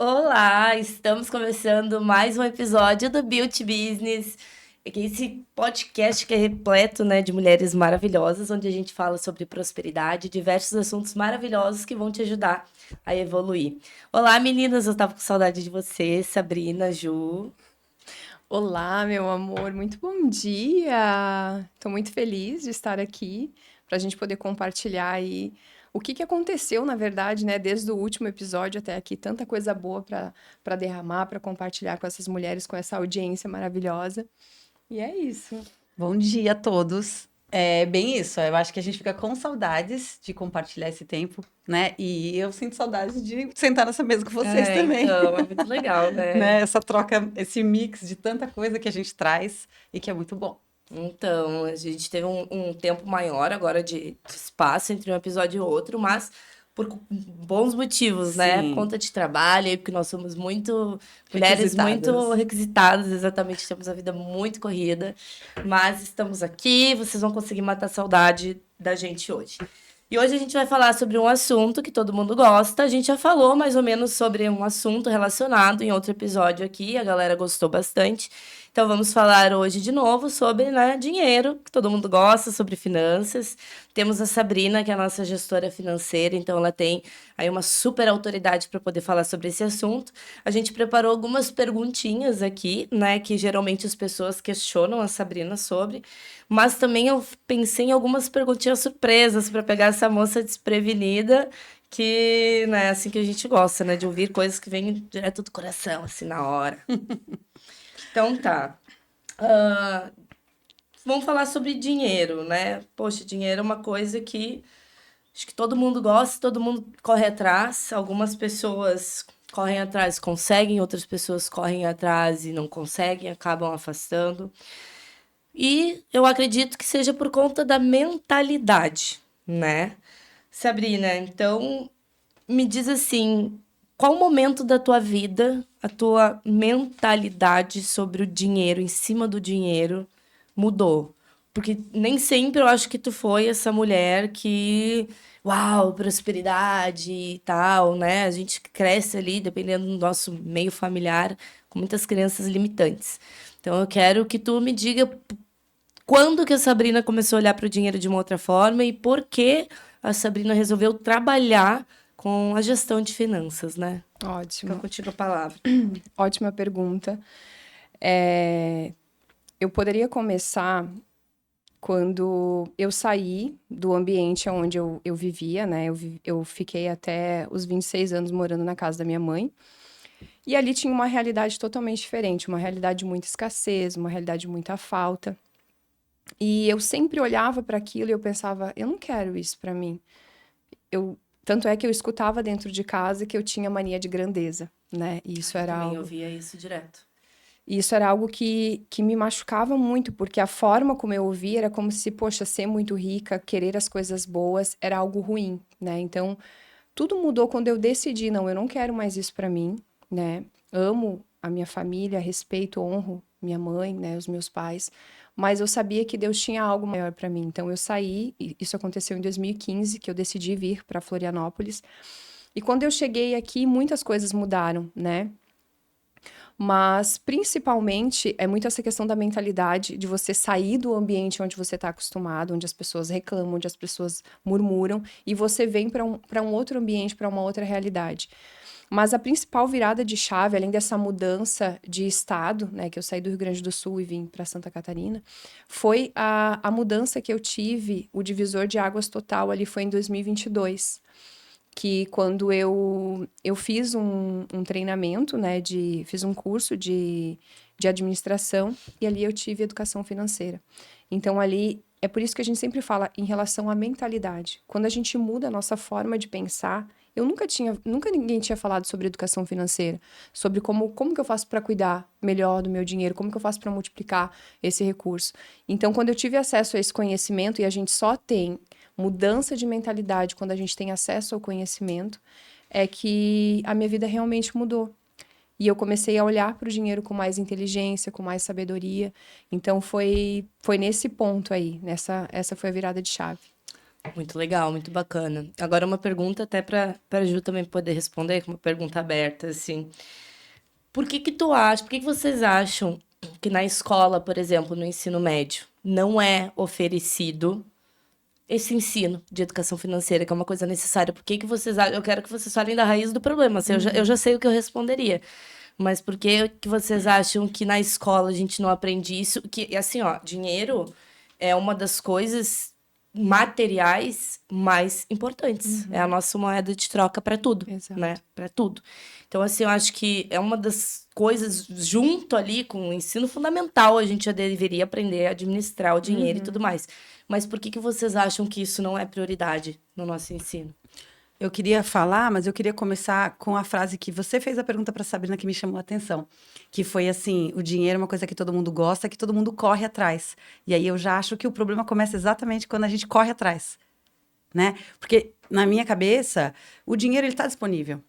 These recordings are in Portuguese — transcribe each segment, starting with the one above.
Olá, estamos começando mais um episódio do Beauty Business. Esse podcast que é repleto, né, de mulheres maravilhosas, onde a gente fala sobre prosperidade, diversos assuntos maravilhosos que vão te ajudar a evoluir. Olá, meninas, eu tava com saudade de você, Sabrina, Ju. Olá, meu amor, muito bom dia! Estou muito feliz de estar aqui para a gente poder compartilhar aí o que aconteceu, na verdade, né, desde o último episódio até aqui, tanta coisa boa para derramar, para compartilhar com essas mulheres, com essa audiência maravilhosa. E é isso. Bom dia a todos. É bem isso, eu acho que a gente fica com saudades de compartilhar esse tempo, né? E eu sinto saudades de sentar nessa mesa com vocês também, Então, é muito legal, né? né? Essa troca, esse mix de tanta coisa que a gente traz e que é muito bom. Então, a gente teve um tempo maior agora de espaço entre um episódio e outro, mas por bons motivos, né? Por Sim, conta de trabalho, e porque nós somos muito mulheres muito requisitadas. requisitadas, exatamente, temos a vida muito corrida, mas estamos aqui, vocês vão conseguir matar a saudade da gente hoje. E hoje a gente vai falar sobre um assunto que todo mundo gosta. A gente já falou mais ou menos sobre um assunto relacionado em outro episódio aqui, a galera gostou bastante. Então vamos falar hoje de novo sobre, né, dinheiro, que todo mundo gosta, sobre finanças. Temos a Sabrina, que é a nossa gestora financeira, então ela tem aí uma super autoridade para poder falar sobre esse assunto. A gente preparou algumas perguntinhas aqui, né, que geralmente as pessoas questionam a Sabrina sobre, mas também eu pensei em algumas perguntinhas surpresas para pegar essa moça desprevenida, que, né, assim que a gente gosta, né, de ouvir coisas que vêm direto do coração, assim, na hora. Então tá. Ah, vamos falar sobre dinheiro, né? Poxa, dinheiro é uma coisa que acho que todo mundo gosta, todo mundo corre atrás. Algumas pessoas correm atrás, conseguem, outras pessoas correm atrás e não conseguem, acabam afastando. E eu acredito que seja por conta da mentalidade, né? Sabrina, então me diz assim, qual momento da tua vida a tua mentalidade sobre o dinheiro, em cima do dinheiro, mudou? Porque nem sempre eu acho que tu foi essa mulher que, uau, prosperidade e tal, né? A gente cresce ali, dependendo do nosso meio familiar, com muitas crenças limitantes. Então eu quero que tu me diga quando que a Sabrina começou a olhar para o dinheiro de uma outra forma e por que a Sabrina resolveu trabalhar com a gestão de finanças, né? Fica Ótimo, contigo a palavra. ótima pergunta. É, eu poderia começar quando eu saí do ambiente onde eu vivia, né? Eu fiquei até os 26 anos morando na casa da minha mãe. E ali tinha uma realidade totalmente diferente, uma realidade de muita escassez, uma realidade de muita falta. E eu sempre olhava para aquilo e eu pensava, eu não quero isso para mim. Tanto é que eu escutava dentro de casa que eu tinha mania de grandeza, né? Eu também ouvia isso direto. E isso era algo que me machucava muito, porque a forma como eu ouvia era como se, poxa, ser muito rica, querer as coisas boas era algo ruim, né? Então, tudo mudou quando eu decidi, não, eu não quero mais isso para mim, né? Amo a minha família, respeito, honro minha mãe, né, os meus pais, mas eu sabia que Deus tinha algo maior para mim. Então eu saí, e isso aconteceu em 2015, que eu decidi vir para Florianópolis. E quando eu cheguei aqui, muitas coisas mudaram, né? Mas, principalmente, é muito essa questão da mentalidade, de você sair do ambiente onde você está acostumado, onde as pessoas reclamam, onde as pessoas murmuram, e você vem para um outro ambiente, para uma outra realidade. Mas a principal virada de chave, além dessa mudança de estado, né, que eu saí do Rio Grande do Sul e vim para Santa Catarina, foi a mudança que eu tive, o divisor de águas total ali foi em 2022, que quando eu fiz um treinamento, né, fiz um curso de administração e ali eu tive educação financeira. Então ali é por isso que a gente sempre fala em relação à mentalidade. Quando a gente muda a nossa forma de pensar, nunca ninguém tinha falado sobre educação financeira, sobre como que eu faço para cuidar melhor do meu dinheiro, como que eu faço para multiplicar esse recurso. Então, quando eu tive acesso a esse conhecimento, e a gente só tem mudança de mentalidade quando a gente tem acesso ao conhecimento, é que a minha vida realmente mudou. E eu comecei a olhar para o dinheiro com mais inteligência, com mais sabedoria. Então foi nesse ponto aí, essa foi a virada de chave. Muito legal, muito bacana. Agora uma pergunta até para Ju também poder responder, com uma pergunta aberta, assim. Por que que vocês acham que na escola, por exemplo, no ensino médio, não é oferecido esse ensino de educação financeira, que é uma coisa necessária? Por que que vocês acham? Eu quero que vocês falem da raiz do problema. Assim, eu já sei o que eu responderia. Mas por que vocês acham que na escola a gente não aprende isso? Que, assim, ó, dinheiro é uma das coisas materiais mais importantes. É a nossa moeda de troca para tudo, Exato. né? Para tudo. Então, assim, eu acho que é uma das coisas, junto ali com o ensino fundamental, a gente já deveria aprender a administrar o dinheiro e tudo mais. Mas por que que vocês acham que isso não é prioridade no nosso ensino? Eu queria falar, mas eu queria começar com a frase que você fez a pergunta para Sabrina que me chamou a atenção, que foi assim, o dinheiro é uma coisa que todo mundo gosta, que todo mundo corre atrás. E aí eu já acho que o problema começa exatamente quando a gente corre atrás, né? Porque na minha cabeça, o dinheiro ele está disponível.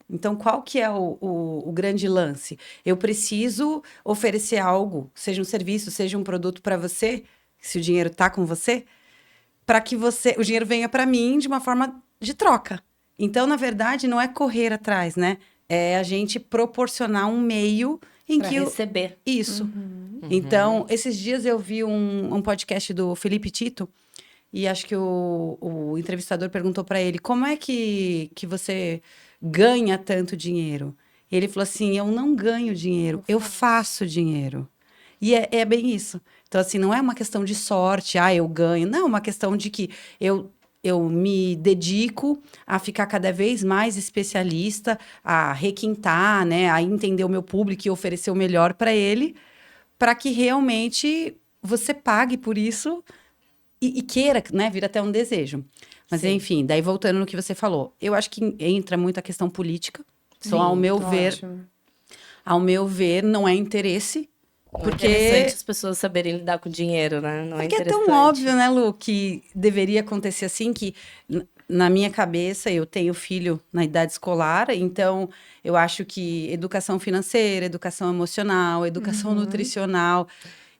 Então, qual que é o grande lance? Eu preciso oferecer algo, seja um serviço, seja um produto para você, se o dinheiro está com você, para que o dinheiro venha para mim de uma forma de troca. Então, na verdade, não é correr atrás, né? É a gente proporcionar um meio em Para que receber. isso. Então, esses dias eu vi um podcast do Felipe Tito e acho que o entrevistador perguntou para ele como é que você ganha tanto dinheiro? Ele falou assim: eu não ganho dinheiro, eu faço dinheiro. E é bem isso. Então, assim, não é uma questão de sorte, eu ganho. Não, é uma questão de que eu me dedico a ficar cada vez mais especialista, a requintar, né, a entender o meu público e oferecer o melhor para ele, para que realmente você pague por isso e queira, né, vir até um desejo. Mas, Sim. enfim, daí voltando no que você falou, eu acho que entra muito a questão política. Então, Sim, Ótimo. ao meu ver, não é interesse. Porque é interessante as pessoas saberem lidar com dinheiro, né? Não é Porque é interessante. tão óbvio, né, Lu, que deveria acontecer assim, que na minha cabeça eu tenho filho na idade escolar, então eu acho que educação financeira, educação emocional, educação nutricional,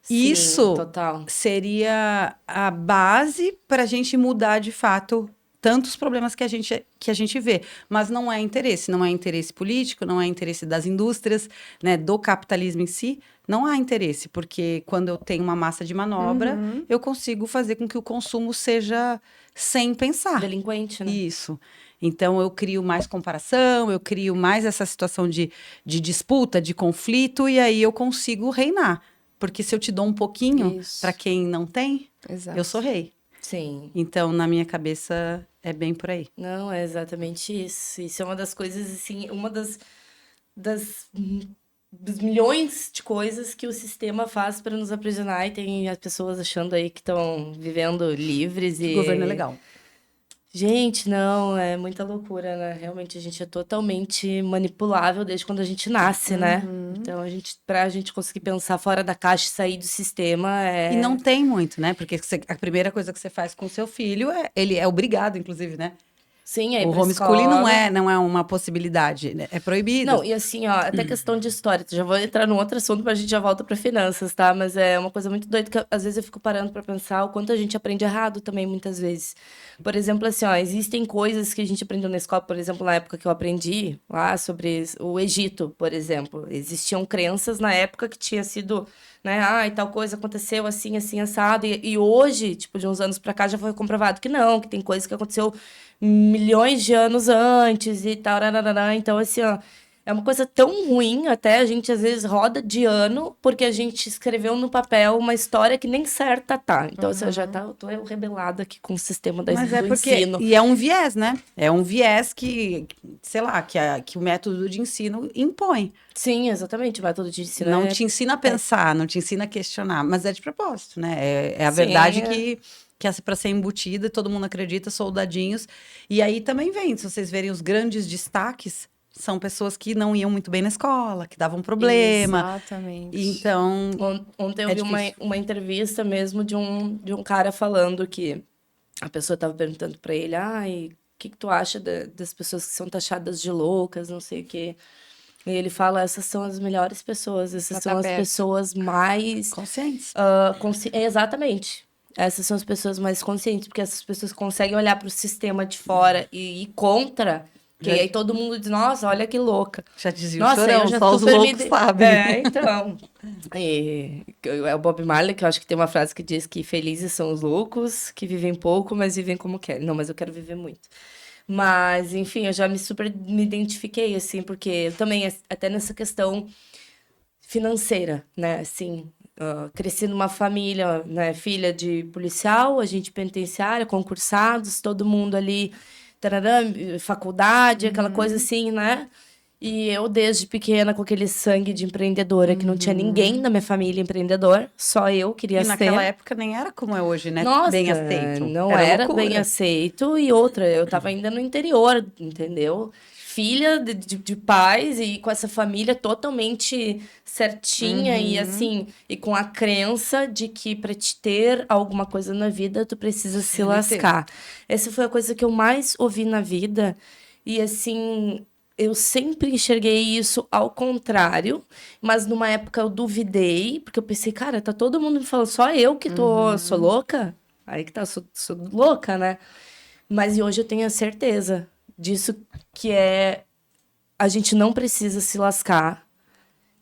Sim, isso total. seria a base para a gente mudar de fato tantos problemas que a gente vê. Mas não é interesse político, não é interesse das indústrias, né, do capitalismo em si. Não há interesse, porque quando eu tenho uma massa de manobra, eu consigo fazer com que o consumo seja sem pensar. Delinquente, né? Isso. Então, eu crio mais comparação, eu crio mais essa situação de disputa, de conflito, e aí eu consigo reinar. Porque se eu te dou um pouquinho, Isso. para quem não tem, Exato. eu sou rei. Sim. Então, na minha cabeça, é bem por aí. Não, é exatamente isso. Isso é uma das coisas, assim, das, dos milhões de coisas que o sistema faz para nos aprisionar e tem as pessoas achando aí que estão vivendo livres Que e... governo é legal. Gente, não, é muita loucura, né? Realmente a gente é totalmente manipulável desde quando a gente nasce, né? Então, pra gente conseguir pensar fora da caixa e sair do sistema E não tem muito, né? Porque a primeira coisa que você faz com o seu filho ele é obrigado, inclusive, né? Sim, aí O pra homeschooling escola. não é uma possibilidade, né? É proibido. Não, e assim, ó, até questão de história. Já vou entrar num outro assunto, mas a gente já volta pra finanças, tá? Mas é uma coisa muito doida que às vezes eu fico parando pra pensar o quanto a gente aprende errado também, muitas vezes. Por exemplo, assim, ó, existem coisas que a gente aprendeu na escola, por exemplo, na época que eu aprendi lá sobre o Egito, por exemplo. Existiam crenças na época que tinha sido, né, e tal coisa aconteceu assim, assim, assado. E hoje, tipo, de uns anos pra cá, já foi comprovado que não, que tem coisa que aconteceu milhões de anos antes e tal. Rararara. Então, assim, ó, é uma coisa tão ruim, até a gente às vezes roda de ano, porque a gente escreveu no papel uma história que nem certa tá. Então, assim, eu tô rebelada aqui com o sistema Mas é do porque. ensino. E é um viés, né? É um viés que, sei lá, que o método de ensino impõe. Sim, exatamente. O método de ensino Não te ensina a pensar, não te ensina a questionar, mas é de propósito, né? É a verdade que é para ser embutida, todo mundo acredita, soldadinhos. E aí também vem, se vocês verem os grandes destaques, são pessoas que não iam muito bem na escola, que davam problema. Exatamente. Então, Ontem eu É vi difícil. uma entrevista mesmo de um cara falando que a pessoa estava perguntando para ele, o que tu acha das pessoas que são taxadas de loucas, não sei o quê. E ele fala, essas são as melhores pessoas, essas Pra são tá as perto. pessoas mais... conscientes. Exatamente. essas são as pessoas mais conscientes, porque essas pessoas conseguem olhar para o sistema de fora e ir contra, que aí todo mundo diz, nossa, olha que louca. Já dizia o Nossa, Chorão, eu já só os super loucos sabem. então. É o Bob Marley, que eu acho que tem uma frase que diz que felizes são os loucos, que vivem pouco, mas vivem como querem. Não, mas eu quero viver muito. Mas, enfim, eu já me identifiquei, assim, porque eu também, até nessa questão financeira, né, assim, cresci numa família, né, filha de policial, agente penitenciário, concursados, todo mundo ali, tarará, faculdade, aquela coisa assim, né, e eu desde pequena com aquele sangue de empreendedora, que não tinha ninguém na minha família empreendedor, só eu queria E ser. naquela época nem era como é hoje, né? Nossa, Bem aceito. não era loucura. bem aceito. E outra, eu tava ainda no interior, entendeu? Filha de pais e com essa família totalmente certinha e assim, e com a crença de que para te ter alguma coisa na vida, tu precisa se lascar. Essa foi a coisa que eu mais ouvi na vida. E assim, eu sempre enxerguei isso ao contrário, mas numa época eu duvidei, porque eu pensei, cara, tá todo mundo me falando, só eu que sou louca? Aí que tá, sou louca, né? Mas e hoje eu tenho a certeza disso, que a gente não precisa se lascar,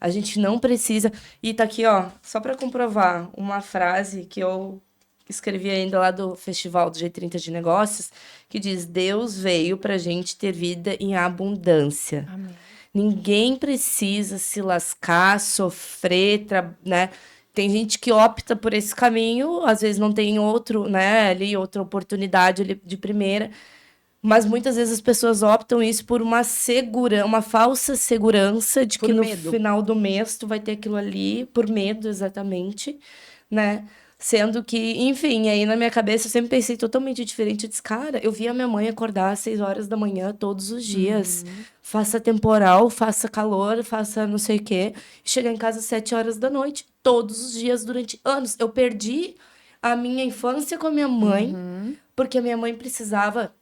a gente não precisa... E tá aqui, ó, só pra comprovar, uma frase que eu escrevi ainda lá do Festival do G30 de Negócios, que diz, Deus veio pra gente ter vida em abundância. Amém. Ninguém precisa se lascar, sofrer, né? Tem gente que opta por esse caminho, às vezes não tem outro, né, ali, outra oportunidade ali de primeira, mas muitas vezes as pessoas optam isso por uma falsa segurança de Por que no medo. final do mês tu vai ter aquilo ali, por medo, exatamente, né? Sendo que, enfim, aí na minha cabeça eu sempre pensei totalmente diferente. Eu disse, cara, eu via minha mãe acordar às 6 horas da manhã todos os dias. Faça temporal, faça calor, faça não sei o quê. E chegar em casa às 7 horas da noite, todos os dias, durante anos. Eu perdi a minha infância com a minha mãe, porque a minha mãe precisava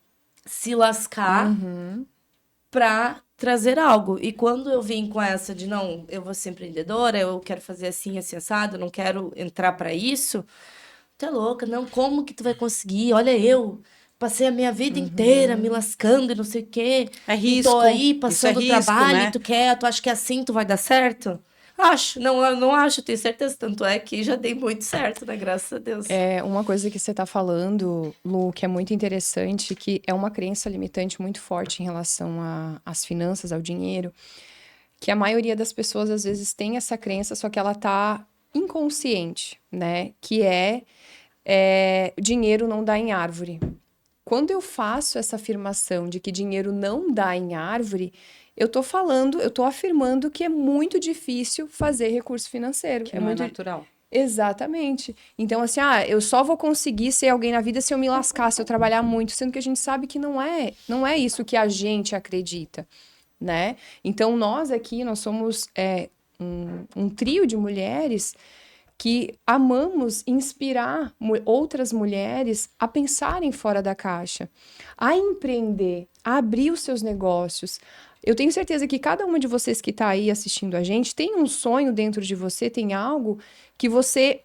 se lascar pra trazer algo. E quando eu vim com essa de, não, eu vou ser empreendedora, eu quero fazer assim, assim, assado, não quero entrar pra isso, tu é louca, não, como que tu vai conseguir? Olha eu, passei a minha vida inteira me lascando e não sei o quê. É E tô risco. aí Isso passando é risco, trabalho, né? e tu acha que assim tu vai dar certo? Acho, não, eu não acho, tenho certeza, tanto é que já dei muito certo, né, graças a Deus. É uma coisa que você está falando, Lu, que é muito interessante, que é uma crença limitante muito forte em relação às finanças, ao dinheiro, que a maioria das pessoas às vezes tem essa crença, só que ela tá inconsciente, né? Que dinheiro não dá em árvore. Quando eu faço essa afirmação de que dinheiro não dá em árvore, eu tô afirmando que é muito difícil fazer recurso financeiro. Que não é natural. Exatamente. Então, assim, eu só vou conseguir ser alguém na vida se eu me lascar, se eu trabalhar muito, sendo que a gente sabe que não é isso que a gente acredita, né? Então, nós somos um trio de mulheres que amamos inspirar outras mulheres a pensarem fora da caixa, a empreender, a abrir os seus negócios. Eu tenho certeza que cada uma de vocês que está aí assistindo a gente tem um sonho dentro de você, tem algo que você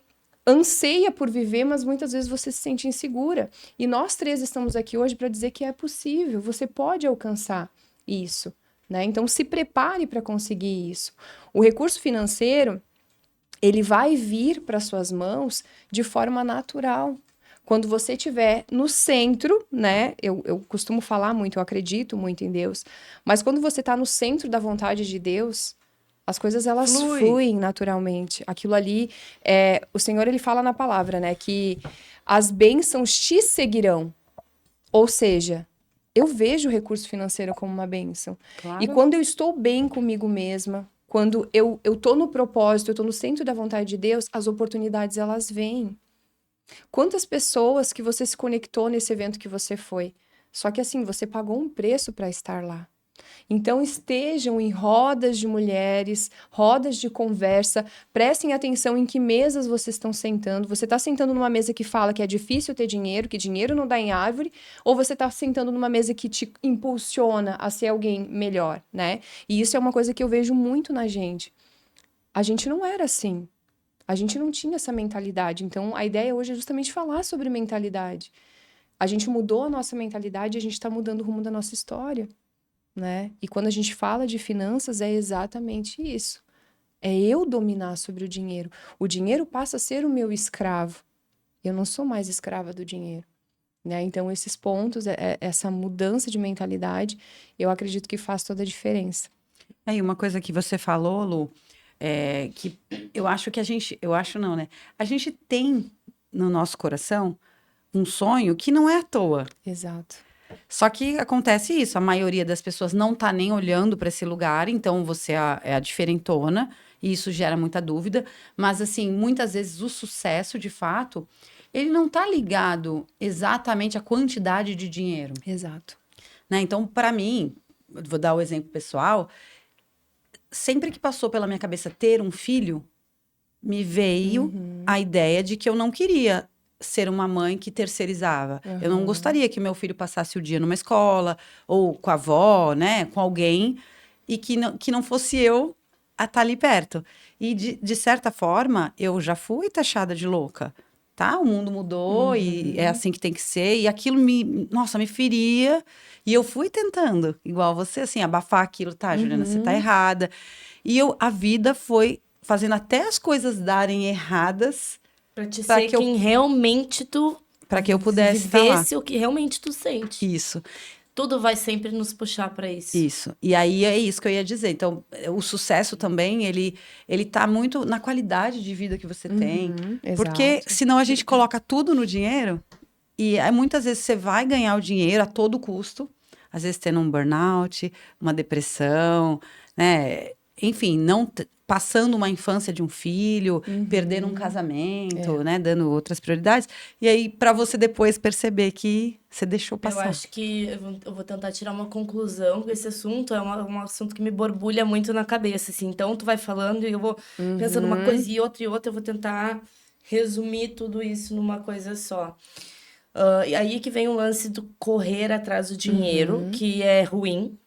anseia por viver, mas muitas vezes você se sente insegura. E nós três estamos aqui hoje para dizer que é possível, você pode alcançar isso, né? Então se prepare para conseguir isso. O recurso financeiro, ele vai vir para suas mãos de forma natural. Quando você estiver no centro, né? Eu costumo falar muito, eu acredito muito em Deus, mas quando você está no centro da vontade de Deus, as coisas elas fluem naturalmente. Aquilo ali, o Senhor ele fala na palavra, né? Que as bênçãos te seguirão. Ou seja, eu vejo o recurso financeiro como uma bênção. Claro. E quando eu estou bem comigo mesma, quando eu tô no propósito, eu tô no centro da vontade de Deus, as oportunidades elas vêm. Quantas pessoas que você se conectou nesse evento que você foi? Só que assim, você pagou um preço para estar lá. Então estejam em rodas de mulheres, rodas de conversa, prestem atenção em que mesas vocês estão sentando. Você está sentando numa mesa que fala que é difícil ter dinheiro, que dinheiro não dá em árvore, ou você está sentando numa mesa que te impulsiona a ser alguém melhor, né? E isso é uma coisa que eu vejo muito na gente. A gente não era assim. A gente não tinha essa mentalidade. Então, a ideia hoje é justamente falar sobre mentalidade. A gente mudou a nossa mentalidade e a gente está mudando o rumo da nossa história, né? E quando a gente fala de finanças, é exatamente isso. É eu dominar sobre o dinheiro. O dinheiro passa a ser o meu escravo. Eu não sou mais escrava do dinheiro, né? Então, esses pontos, essa mudança de mentalidade, eu acredito que faz toda a diferença. Aí, uma coisa que você falou, Lu, que eu acho que eu acho não, né? A gente tem no nosso coração um sonho que não é à toa. Exato. Só que acontece isso, a maioria das pessoas não tá nem olhando para esse lugar, então você é a diferentona, e isso gera muita dúvida. Mas, assim, muitas vezes o sucesso, de fato, ele não tá ligado exatamente à quantidade de dinheiro, Exato. né? Então, para mim, vou dar o exemplo pessoal, sempre que passou pela minha cabeça ter um filho, me veio a ideia de que eu não queria ser uma mãe que terceirizava. Eu não gostaria que meu filho passasse o dia numa escola, ou com a avó, né, com alguém, e que não fosse eu a estar ali perto. E, de certa forma, eu já fui taxada de louca, tá? O mundo mudou e é assim que tem que ser. E aquilo nossa, me feria. E eu fui tentando, igual você, assim, abafar aquilo. Tá, Juliana, você tá errada. E a vida foi fazendo até as coisas darem erradas Pra te Pra ser que eu- quem realmente tu para que eu pudesse estar lá. vivesse o que realmente tu sente. Isso, Tudo vai sempre nos puxar pra isso. isso. E aí é isso que eu ia dizer. Então, o sucesso também, ele tá muito na qualidade de vida que você tem. Porque Exato. senão a gente coloca tudo no dinheiro e aí, muitas vezes você vai ganhar o dinheiro a todo custo, às vezes tendo um burnout, uma depressão, né? Enfim, passando uma infância de um filho, perdendo um casamento, né? Dando outras prioridades. E aí, para você depois perceber que você deixou Eu passar. acho que eu vou tentar tirar uma conclusão com esse assunto. É um assunto que me borbulha muito na cabeça, assim. Então, tu vai falando e eu vou pensando uma coisa e outra. Eu vou tentar resumir tudo isso numa coisa só. E aí que vem o lance do correr atrás do dinheiro, que é ruim,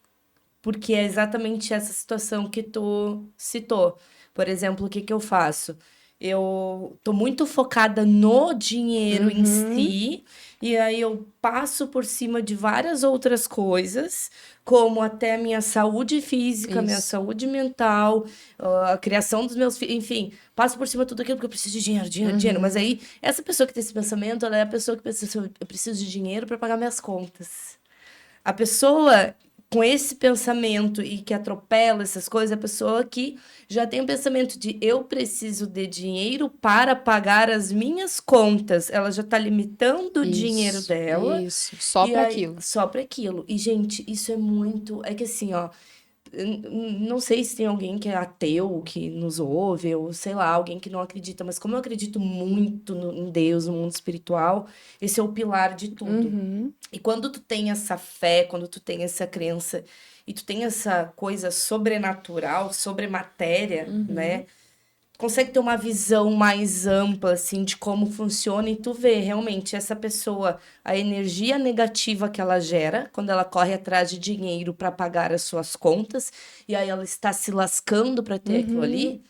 porque é exatamente essa situação que tu citou. Por exemplo, o que que eu faço? Eu tô muito focada no dinheiro em si, e aí eu passo por cima de várias outras coisas, como até a minha saúde física, minha Isso. saúde mental, a criação dos meus filhos, enfim, passo por cima de tudo aquilo porque eu preciso de dinheiro, dinheiro, dinheiro. Mas aí, essa pessoa que tem esse pensamento, ela é a pessoa que pensa assim, eu preciso de dinheiro para pagar minhas contas. A pessoa com esse pensamento e que atropela essas coisas, é a pessoa que já tem o pensamento de eu preciso de dinheiro para pagar as minhas contas. Ela já está limitando o dinheiro dela. Isso. Só E para aí- aquilo. Só para aquilo. E, gente, isso é muito. É que assim, ó. Não sei se tem alguém que é ateu, que nos ouve, ou sei lá, alguém que não acredita, mas como eu acredito muito em Deus, no mundo espiritual, esse é o pilar de tudo. E quando tu tem essa fé, quando tu tem essa crença, e tu tem essa coisa sobrenatural, sobre matéria, né? Consegue ter uma visão mais ampla, assim, de como funciona e tu vê realmente essa pessoa, a energia negativa que ela gera quando ela corre atrás de dinheiro para pagar as suas contas e aí ela está se lascando para ter aquilo ali,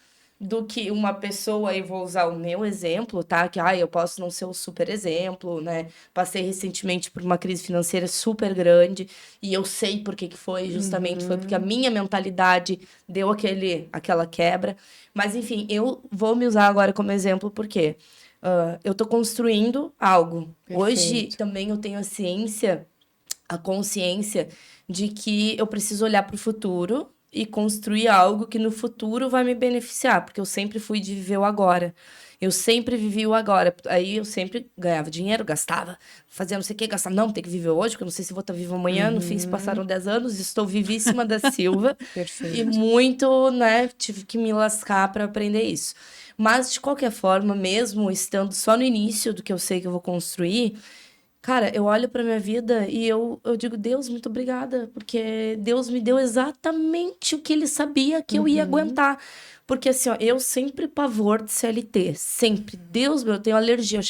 do que uma pessoa, e vou usar o meu exemplo, tá? Que, eu posso não ser o super exemplo, né? Passei recentemente por uma crise financeira super grande e eu sei por que que foi, justamente foi porque a minha mentalidade deu aquela quebra. Mas, enfim, eu vou me usar agora como exemplo porque eu tô construindo algo. Hoje, Perfeito. também eu tenho a consciência de que eu preciso olhar para o futuro e construir algo que no futuro vai me beneficiar, porque eu sempre fui de viver o agora. Eu sempre vivi o agora. Aí eu sempre ganhava dinheiro, gastava, fazia não sei o que, gastava. Não, tem que viver hoje, porque eu não sei se vou estar viva amanhã. No fim, se passaram 10 anos, estou vivíssima da Silva. Perfeito. E muito, né, tive que me lascar para aprender isso. Mas, de qualquer forma, mesmo estando só no início do que eu sei que eu vou construir, cara, eu olho pra minha vida e eu digo, Deus, muito obrigada, porque Deus me deu exatamente o que ele sabia que eu ia aguentar. Porque assim, ó, eu sempre pavor de CLT, sempre. Deus meu, eu tenho alergia,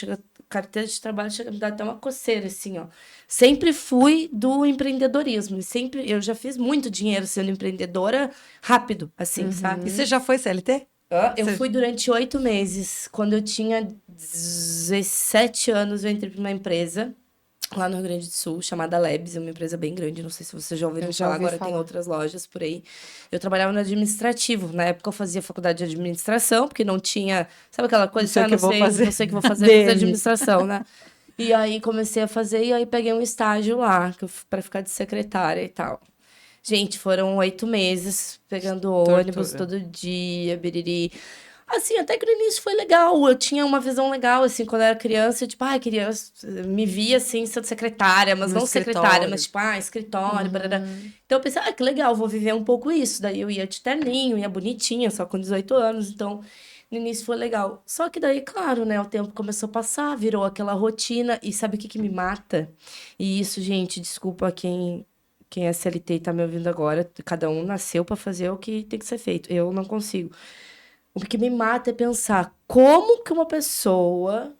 carteira de trabalho chega a me dar até uma coceira, assim, ó. Sempre fui do empreendedorismo, e sempre, eu já fiz muito dinheiro sendo empreendedora rápido, assim, E sabe? você já foi CLT? Eu Você- fui durante 8 meses. Quando eu tinha 17 anos, eu entrei para uma empresa lá no Rio Grande do Sul, chamada Labs, é uma empresa bem grande, não sei se vocês já ouviram Eu já falar, ouvi agora tem falar. outras lojas por aí. Eu trabalhava no administrativo, na época eu fazia faculdade de administração, porque não tinha, sabe aquela coisa, Não sei o que eu vou fazer. não sei o que vou fazer, DM. fazer administração, né? E aí comecei a fazer, e aí peguei um estágio lá, para ficar de secretária e tal. Gente, foram 8 meses pegando ônibus Tortura. todo dia, biriri. Assim, até que no início foi legal. Eu tinha uma visão legal, assim, quando eu era criança. Eu, tipo, queria... Me via, assim, sendo secretária. Mas No não secretária, escritório. mas, tipo, escritório, barará. Então, eu pensei, que legal, vou viver um pouco isso. Daí eu ia de terninho, ia bonitinha, só com 18 anos. Então, no início foi legal. Só que daí, claro, né, o tempo começou a passar, virou aquela rotina. E sabe o que que me mata? E isso, gente, desculpa quem é CLT e tá me ouvindo agora. Cada um nasceu para fazer o que tem que ser feito. Eu não consigo. O que me mata é pensar como que uma pessoa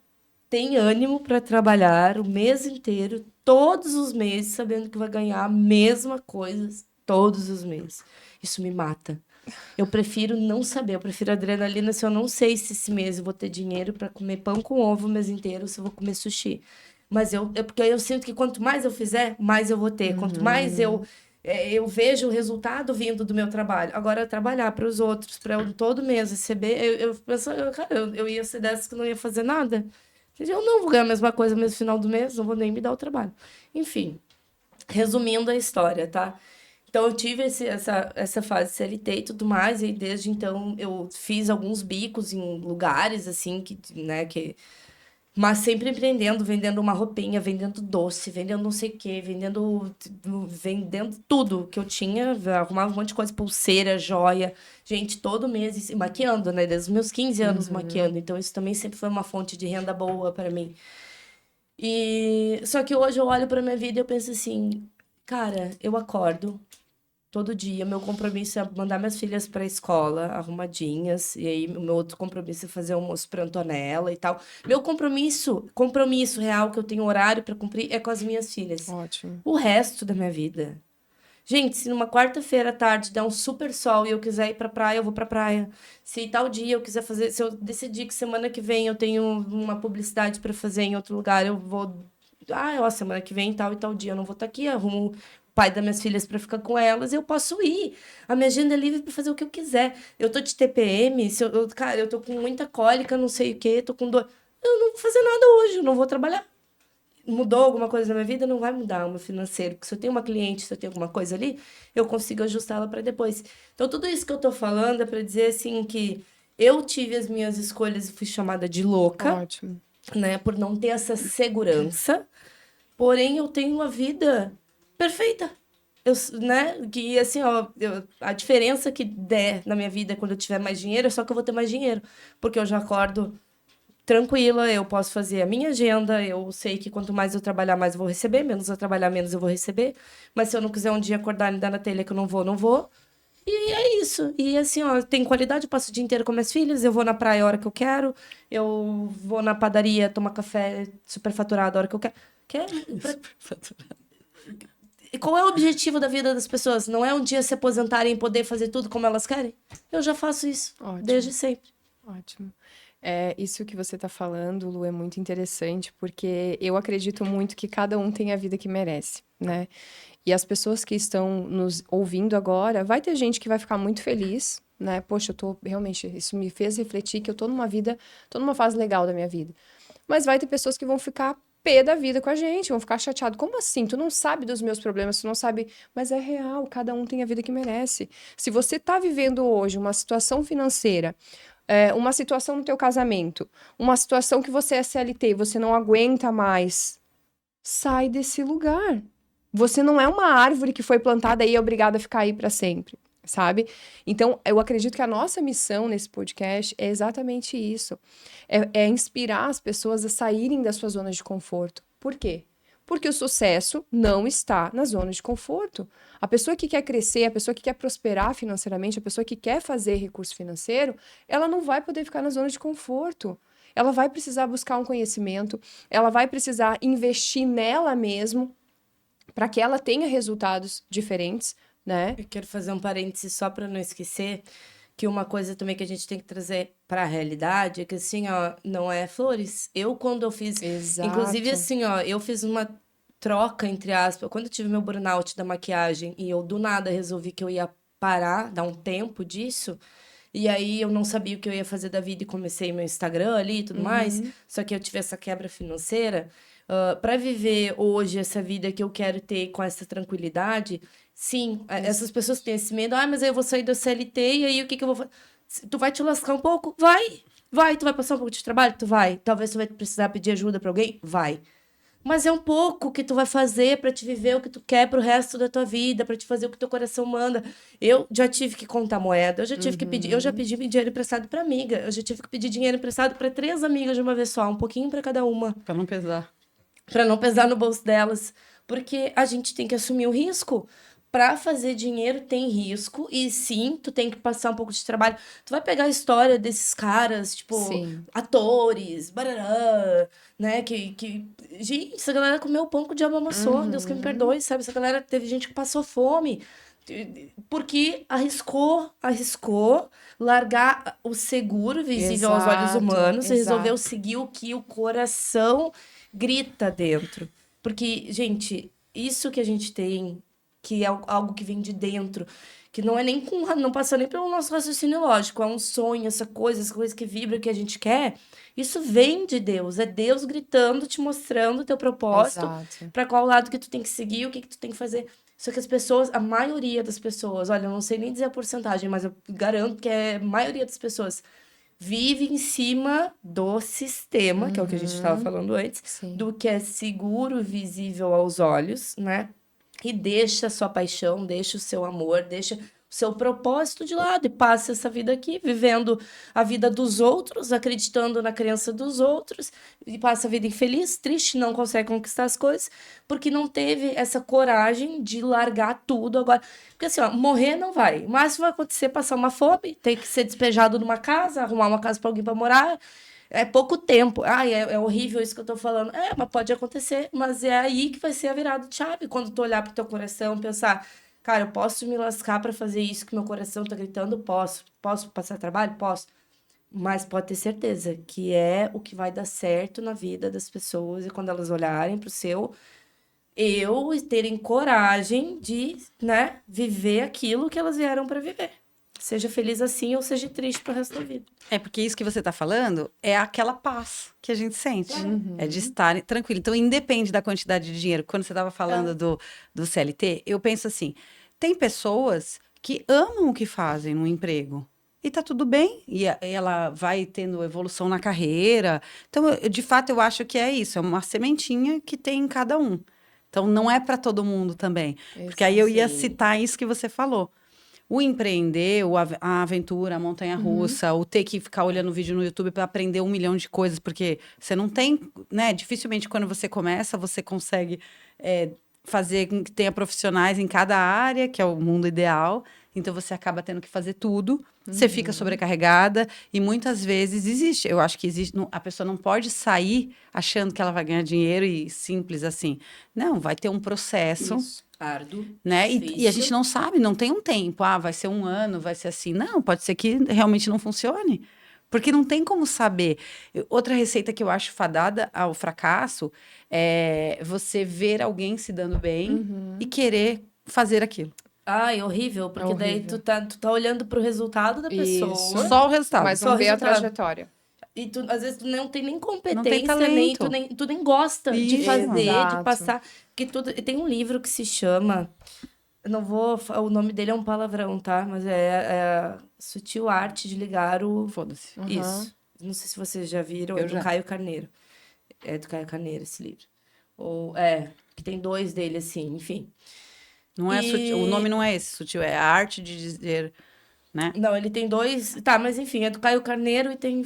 tem ânimo para trabalhar o mês inteiro, todos os meses, sabendo que vai ganhar a mesma coisa todos os meses. Isso me mata. Eu prefiro não saber, eu prefiro adrenalina se eu não sei se esse mês eu vou ter dinheiro para comer pão com ovo o mês inteiro, se eu vou comer sushi. Mas porque eu sinto que quanto mais eu fizer, mais eu vou ter. Quanto mais eu vejo o resultado vindo do meu trabalho. Agora, trabalhar para os outros, para eu todo mês receber, eu penso, cara, eu ia ser dessas que não ia fazer nada. Eu não vou ganhar a mesma coisa no final do mês, não vou nem me dar o trabalho. Enfim, resumindo a história, tá? Então, eu tive essa fase CLT e tudo mais, e desde então eu fiz alguns bicos em lugares, assim, né, mas sempre empreendendo, vendendo uma roupinha, vendendo doce, vendendo não sei o quê, vendendo tudo que eu tinha, arrumava um monte de coisa, pulseira, joia. Gente, todo mês, e maquiando, né? Desde os meus 15 anos maquiando. Então, isso também sempre foi uma fonte de renda boa para mim. E só que hoje eu olho para minha vida e eu penso assim, cara, eu acordo todo dia. Meu compromisso é mandar minhas filhas para a escola arrumadinhas. E aí, o meu outro compromisso é fazer almoço para Antonella e tal. Meu compromisso real que eu tenho horário para cumprir é com as minhas filhas. Ótimo. O resto da minha vida. Gente, se numa quarta-feira à tarde der um super sol e eu quiser ir pra praia, eu vou pra praia. Se tal dia eu quiser fazer, se eu decidir que semana que vem eu tenho uma publicidade para fazer em outro lugar, eu vou. Semana que vem, tal e tal dia eu não vou estar aqui, arrumo o pai das minhas filhas para ficar com elas, eu posso ir. A minha agenda é livre para fazer o que eu quiser. Eu tô de TPM, cara, eu tô com muita cólica, não sei o quê, tô com dor. Eu não vou fazer nada hoje, eu não vou trabalhar. Mudou alguma coisa na minha vida, não vai mudar o meu financeiro. Porque se eu tenho uma cliente, se eu tenho alguma coisa ali, eu consigo ajustá-la para depois. Então, tudo isso que eu tô falando é para dizer, assim, que eu tive as minhas escolhas e fui chamada de louca, Ótimo. né? Por não ter essa segurança. Porém, eu tenho uma vida perfeita. Né? Que, assim, a diferença que der na minha vida quando eu tiver mais dinheiro é só que eu vou ter mais dinheiro. Porque eu já acordo tranquila, eu posso fazer a minha agenda, eu sei que quanto mais eu trabalhar, mais eu vou receber, menos eu trabalhar, menos eu vou receber. Mas se eu não quiser um dia acordar e me dar na telha que eu não vou, não vou. E é isso. E assim, tem qualidade, eu passo o dia inteiro com minhas filhas, eu vou na praia a hora que eu quero, eu vou na padaria tomar café superfaturado a hora que eu quero. E qual é o objetivo da vida das pessoas? Não é um dia se aposentarem e poder fazer tudo como elas querem? Eu já faço isso, Ótimo. desde sempre. Ótimo. Isso que você está falando, Lu, é muito interessante, porque eu acredito muito que cada um tem a vida que merece, né? E as pessoas que estão nos ouvindo agora, vai ter gente que vai ficar muito feliz, né? Poxa, realmente, isso me fez refletir que eu tô numa fase legal da minha vida. Mas vai ter pessoas que vão ficar pé da vida com a gente, vão ficar chateados. Como assim? Tu não sabe dos meus problemas, tu não sabe. Mas é real, cada um tem a vida que merece. Se você tá vivendo hoje uma situação financeira, uma situação no teu casamento, uma situação que você é CLT e você não aguenta mais, sai desse lugar. Você não é uma árvore que foi plantada e é obrigada a ficar aí para sempre, sabe? Então, eu acredito que a nossa missão nesse podcast é exatamente isso. É inspirar as pessoas a saírem das suas zonas de conforto. Por quê? Porque o sucesso não está na zona de conforto. A pessoa que quer crescer, a pessoa que quer prosperar financeiramente, a pessoa que quer fazer recurso financeiro, ela não vai poder ficar na zona de conforto. Ela vai precisar buscar um conhecimento, ela vai precisar investir nela mesma para que ela tenha resultados diferentes, né? Eu quero fazer um parêntese só para não esquecer que uma coisa também que a gente tem que trazer para a realidade é que, assim, ó, não é flores. Quando eu fiz... Exato. Inclusive, assim, ó, eu fiz uma troca, entre aspas, quando eu tive meu burnout da maquiagem e eu, do nada, resolvi que eu ia parar, dar um tempo disso... E aí eu não sabia o que eu ia fazer da vida e comecei meu Instagram ali e tudo mais. Só que eu tive essa quebra financeira. Para viver hoje essa vida que eu quero ter com essa tranquilidade, sim, essas pessoas têm esse medo. Mas aí eu vou sair da CLT e aí o que eu vou fazer? Tu vai te lascar um pouco? Vai. Tu vai passar um pouco de trabalho? Tu vai. Talvez tu vai precisar pedir ajuda para alguém? Vai. Mas é um pouco que tu vai fazer pra te viver o que tu quer pro resto da tua vida, pra te fazer o que teu coração manda. Eu já tive que contar moeda, eu já tive que pedir, eu já pedi dinheiro emprestado pra amiga, eu já tive que pedir dinheiro emprestado pra 3 amigas de uma vez só, um pouquinho pra cada uma, Pra não pesar. pra não pesar no bolso delas, porque a gente tem que assumir o risco. Pra fazer dinheiro tem risco e sim, tu tem que passar um pouco de trabalho. Tu vai pegar a história desses caras, tipo, Sim. atores, barará, né, Gente, essa galera comeu o pão que o diabo amassou, Deus que me perdoe, sabe? Essa galera, teve gente que passou fome, porque arriscou largar o seguro visível aos olhos Exato, humanos e resolveu exato. seguir o que o coração grita dentro. Porque, gente, isso que a gente tem, que é algo que vem de dentro, que não é nem não passa nem pelo nosso raciocínio lógico, é um sonho, essa coisa que vibra, que a gente quer, isso vem de Deus, é Deus gritando, te mostrando o teu propósito, Exato. para qual lado que tu tem que seguir, o que tu tem que fazer. Só que as pessoas, a maioria das pessoas, olha, eu não sei nem dizer a porcentagem, mas eu garanto que a maioria das pessoas vive em cima do sistema, que é o que a gente estava falando antes, Sim. do que é seguro, visível aos olhos, né? E deixa a sua paixão, deixa o seu amor, deixa o seu propósito de lado e passa essa vida aqui vivendo a vida dos outros, acreditando na crença dos outros, e passa a vida infeliz, triste, não consegue conquistar as coisas, porque não teve essa coragem de largar tudo agora. Porque assim, ó, morrer não vai. O máximo vai acontecer é passar uma fome, ter que ser despejado numa casa, arrumar uma casa para alguém para morar. É pouco tempo. É horrível isso que eu tô falando. Mas pode acontecer. Mas é aí que vai ser a virada de chave. Quando tu olhar pro teu coração e pensar, cara, eu posso me lascar pra fazer isso que meu coração tá gritando? Posso. Posso passar trabalho? Posso. Mas pode ter certeza que é o que vai dar certo na vida das pessoas. E quando elas olharem pro seu eu e terem coragem de, né, viver aquilo que elas vieram pra viver. Seja feliz assim ou seja triste pro resto da vida. É porque isso que você tá falando é aquela paz que a gente sente. É de estar tranquilo. Então, independe da quantidade de dinheiro. Quando você estava falando do CLT, eu penso assim: tem pessoas que amam o que fazem no emprego. E tá tudo bem. E ela vai tendo evolução na carreira. Então, de fato, eu acho que é isso. É uma sementinha que tem em cada um. Então, não é para todo mundo também. Porque aí eu ia citar isso que você falou. O empreender, a aventura, a montanha-russa, o ter que ficar olhando vídeo no YouTube para aprender 1 milhão de coisas, porque você não tem, né? Dificilmente quando você começa, você consegue fazer com que tenha profissionais em cada área, que é o mundo ideal. Então você acaba tendo que fazer tudo, você fica sobrecarregada e muitas vezes existe. Eu acho que existe. A pessoa não pode sair achando que ela vai ganhar dinheiro e simples assim. Não, vai ter um processo. Isso. Árduo, Né? E a gente não sabe, não tem um tempo. Vai ser 1 ano, vai ser assim. Não, pode ser que realmente não funcione. Porque não tem como saber. Outra receita que eu acho fadada ao fracasso é você ver alguém se dando bem e querer fazer aquilo. É horrível, porque daí horrível. tu tá olhando pro resultado da pessoa. Isso. Só o resultado. Mas Só não vê a resultado. trajetória. E às vezes tu não tem nem competência, Não tem talento. tu nem gosta de Isso. fazer, de Exato. passar. Porque tem um livro que se chama. Eu não vou. O nome dele é um palavrão, tá? Mas é Sutil Arte de Ligar o. Foda-se. Isso. Não sei se vocês já viram, é Eu do já. Caio Carneiro. É do Caio Carneiro esse livro. Que tem 2 dele, assim, enfim. Não é E- sutil, o nome não é esse, sutil, é a arte de dizer, né? Não, ele tem 2. Tá, mas enfim, é do Caio Carneiro e tem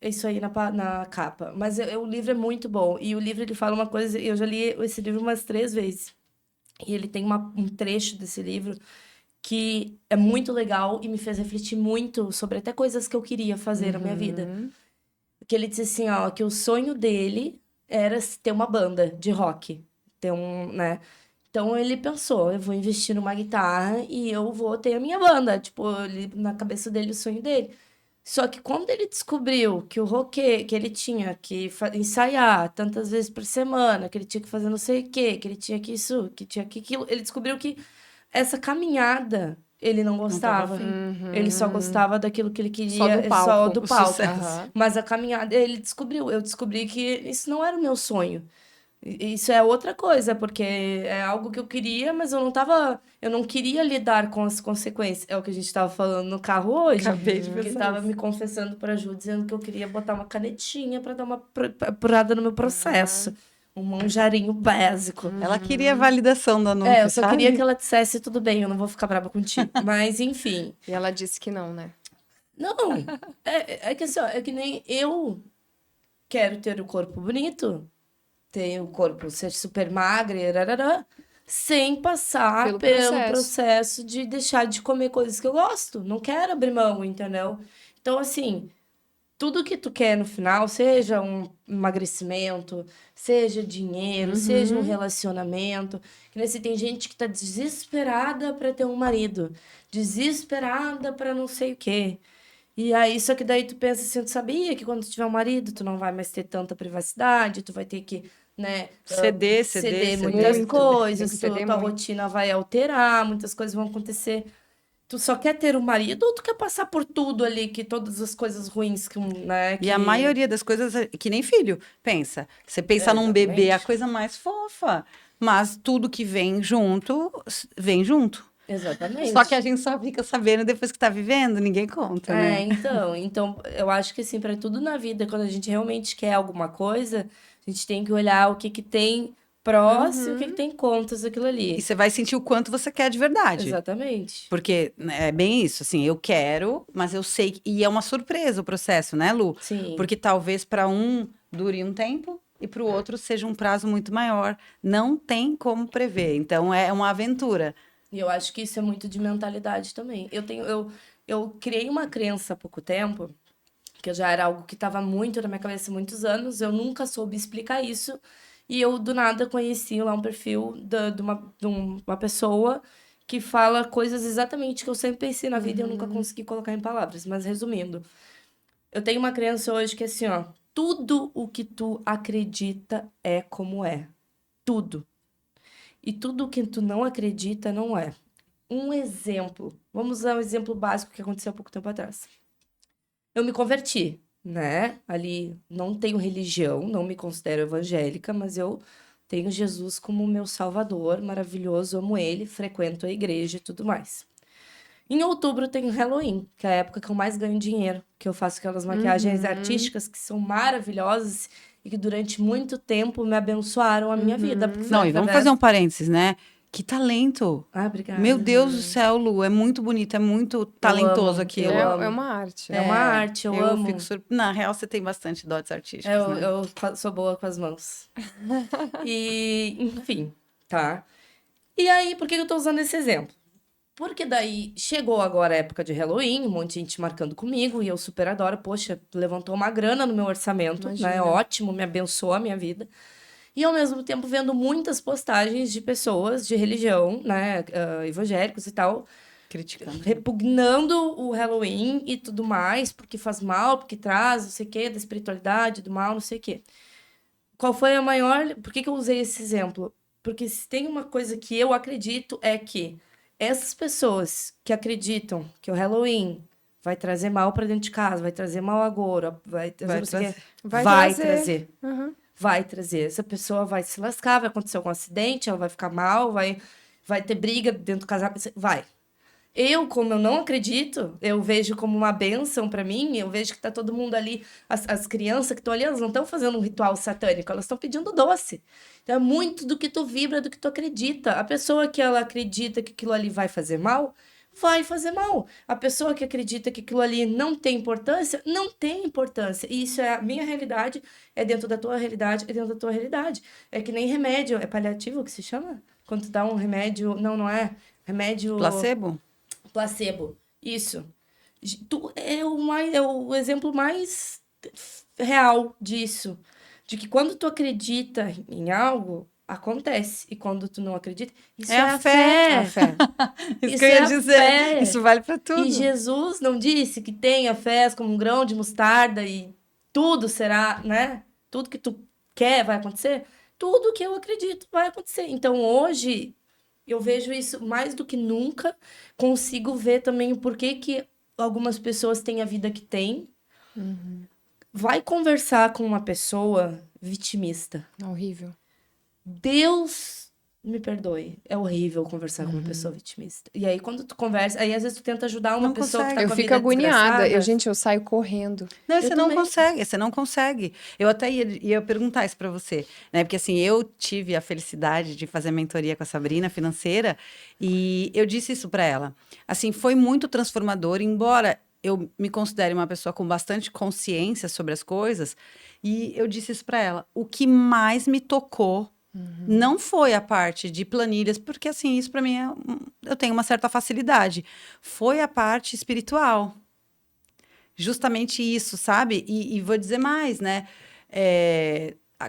isso aí na capa. Mas o livro é muito bom. E o livro ele fala uma coisa. Eu já li esse livro umas 3 vezes. E ele tem um trecho desse livro que é muito legal e me fez refletir muito sobre até coisas que eu queria fazer na minha vida. Que ele disse assim, ó, que o sonho dele era ter uma banda de rock. Ter né? Então ele pensou, eu vou investir numa guitarra e eu vou ter a minha banda. Tipo, na cabeça dele, o sonho dele. Só que quando ele descobriu que o rock que ele tinha que ensaiar tantas vezes por semana, que ele tinha que fazer não sei o quê, que ele tinha que isso, que tinha que aquilo, ele descobriu que essa caminhada ele não Não tava gostava. afim. Ele só gostava daquilo que ele queria, Só do palco, só do o palco. sucesso. Aham. Mas a caminhada, ele descobriu, eu descobri que isso não era o meu sonho. Isso é outra coisa, porque é algo que eu queria, mas eu não queria lidar com as consequências. É o que a gente estava falando no carro hoje, Acabei de que pensar estava isso. me confessando para a Ju, dizendo que eu queria botar uma canetinha para dar uma apurada no meu processo. Um manjarinho básico. Ela queria a validação do anúncio, Eu só sabe? queria que ela dissesse tudo bem, eu não vou ficar brava contigo. Mas, enfim. E ela disse que não, né? Não, é que assim, ó, é que nem eu quero ter o corpo bonito, ter o corpo ser super magra, rarará, sem passar Pelo pelo processo. processo de deixar de comer coisas que eu gosto. Não quero abrir mão, entendeu? Então, assim, tudo que tu quer no final, seja um emagrecimento, seja dinheiro, seja um relacionamento. Que nem se tem gente que tá desesperada para ter um marido, desesperada para não sei o quê. E aí, só que daí tu pensa assim, tu sabia que quando tu tiver um marido, tu não vai mais ter tanta privacidade, tu vai ter que, né, ceder muitas Muito. coisas, Tem que ceder tua muito. rotina vai alterar, muitas coisas vão acontecer. Tu só quer ter um marido ou tu quer passar por tudo ali, que todas as coisas ruins que, né, E a que... maioria das coisas, que nem filho, pensa. Você pensa É, num bebê, é a exatamente. coisa mais fofa. Mas tudo que vem junto, vem junto. Exatamente. Só que a gente só fica sabendo depois que tá vivendo, ninguém conta, né? Então, eu acho que assim, para tudo na vida, quando a gente realmente quer alguma coisa, a gente tem que olhar o que que tem prós e o que tem contras daquilo E ali. você vai sentir o quanto você quer de verdade. Exatamente. Porque né, é bem isso, assim, eu quero, mas eu sei e é uma surpresa o processo, né, Lu? Sim. Porque talvez para um dure um tempo e para o outro seja um prazo muito maior. Não tem como prever. Então é uma aventura. E eu acho que isso é muito de mentalidade também. Eu criei uma crença há pouco tempo, que já era algo que estava muito na minha cabeça há muitos anos, eu nunca soube explicar isso, e eu do nada conheci lá um perfil de uma pessoa que fala coisas exatamente que eu sempre pensei na vida e eu nunca consegui colocar em palavras. Mas resumindo, eu tenho uma crença hoje que é assim, ó, tudo o que tu acredita é como é. Tudo. E tudo o que tu não acredita não é. Um exemplo. Vamos usar um exemplo básico que aconteceu há pouco tempo atrás. Eu me converti, né? Ali não tenho religião, não me considero evangélica, mas eu tenho Jesus como meu salvador, maravilhoso, amo ele, frequento a igreja e tudo mais. Em outubro tem o Halloween, que é a época que eu mais ganho dinheiro, que eu faço aquelas maquiagens artísticas que são maravilhosas e que durante muito tempo me abençoaram a minha vida. Porque foi Não, e vamos fazer um parênteses, né? Que talento! Ah, obrigada. Meu Deus do céu, Lu, é muito bonito, é muito talentoso amo, aquilo. eu amo. É uma arte. É uma arte, eu amo. Fico Na real, você tem bastante dotes artísticos, né? Eu sou boa com as mãos. E, enfim, tá? E aí, por que eu tô usando esse exemplo? Porque daí chegou agora a época de Halloween, um monte de gente marcando comigo, e eu super adoro. Poxa, levantou uma grana no meu orçamento, né? Imagina. Ótimo, me abençoa a minha vida. E ao mesmo tempo vendo muitas postagens de pessoas de religião, né? Evangélicos e tal, Criticando. repugnando o Halloween e tudo mais, porque faz mal, porque traz, não sei o quê, da espiritualidade, do mal, não sei o quê. Qual foi a maior... Por que eu usei esse exemplo? Porque se tem uma coisa que eu acredito é que essas pessoas que acreditam que o Halloween vai trazer mal para dentro de casa, vai trazer mau agouro, vai trazer não sei o quê, vai trazer. Uhum. Vai trazer. Essa pessoa vai se lascar, vai acontecer algum acidente, ela vai ficar mal, vai ter briga dentro do casamento. Vai. Como eu não acredito, eu vejo como uma bênção pra mim, eu vejo que tá todo mundo ali, as crianças que estão ali, elas não estão fazendo um ritual satânico, elas estão pedindo doce. Então é muito do que tu vibra, do que tu acredita. A pessoa que ela acredita que aquilo ali vai fazer mal, vai fazer mal. A pessoa que acredita que aquilo ali não tem importância, não tem importância. E isso é a minha realidade, é dentro da tua realidade, é dentro da tua realidade. É que nem remédio, é paliativo que se chama? Quando tu dá um remédio, não é. Remédio... Placebo? Placebo, isso. É o exemplo mais real disso. De que quando tu acredita em algo, acontece. E quando tu não acredita, isso É a fé. É a fé. Isso Isso que eu ia é a dizer. fé. Isso vale pra tudo. E Jesus não disse que tenha fé como um grão de mostarda e tudo será, né? Tudo que tu quer vai acontecer? Tudo que eu acredito vai acontecer. Então, hoje, eu vejo isso mais do que nunca. Consigo ver também o porquê que algumas pessoas têm a vida que têm. Vai conversar com uma pessoa vitimista. Horrível. Deus me perdoe. É horrível conversar com uma pessoa vitimista. E aí, quando tu conversa, aí às vezes tu tenta ajudar uma Não pessoa que consegue. tá Eu com a fico vida agoniada. desgraçada. Eu saio correndo. Não, você não também. consegue, você não consegue. Eu até ia perguntar isso pra você, né? Porque assim, eu tive a felicidade de fazer mentoria com a Sabrina financeira e eu disse isso pra ela. Assim, foi muito transformador, embora eu me considere uma pessoa com bastante consciência sobre as coisas, e eu disse isso pra ela. O que mais me tocou não foi a parte de planilhas, porque assim, isso pra mim eu tenho uma certa facilidade. Foi a parte espiritual. Justamente isso, sabe? E vou dizer mais, né?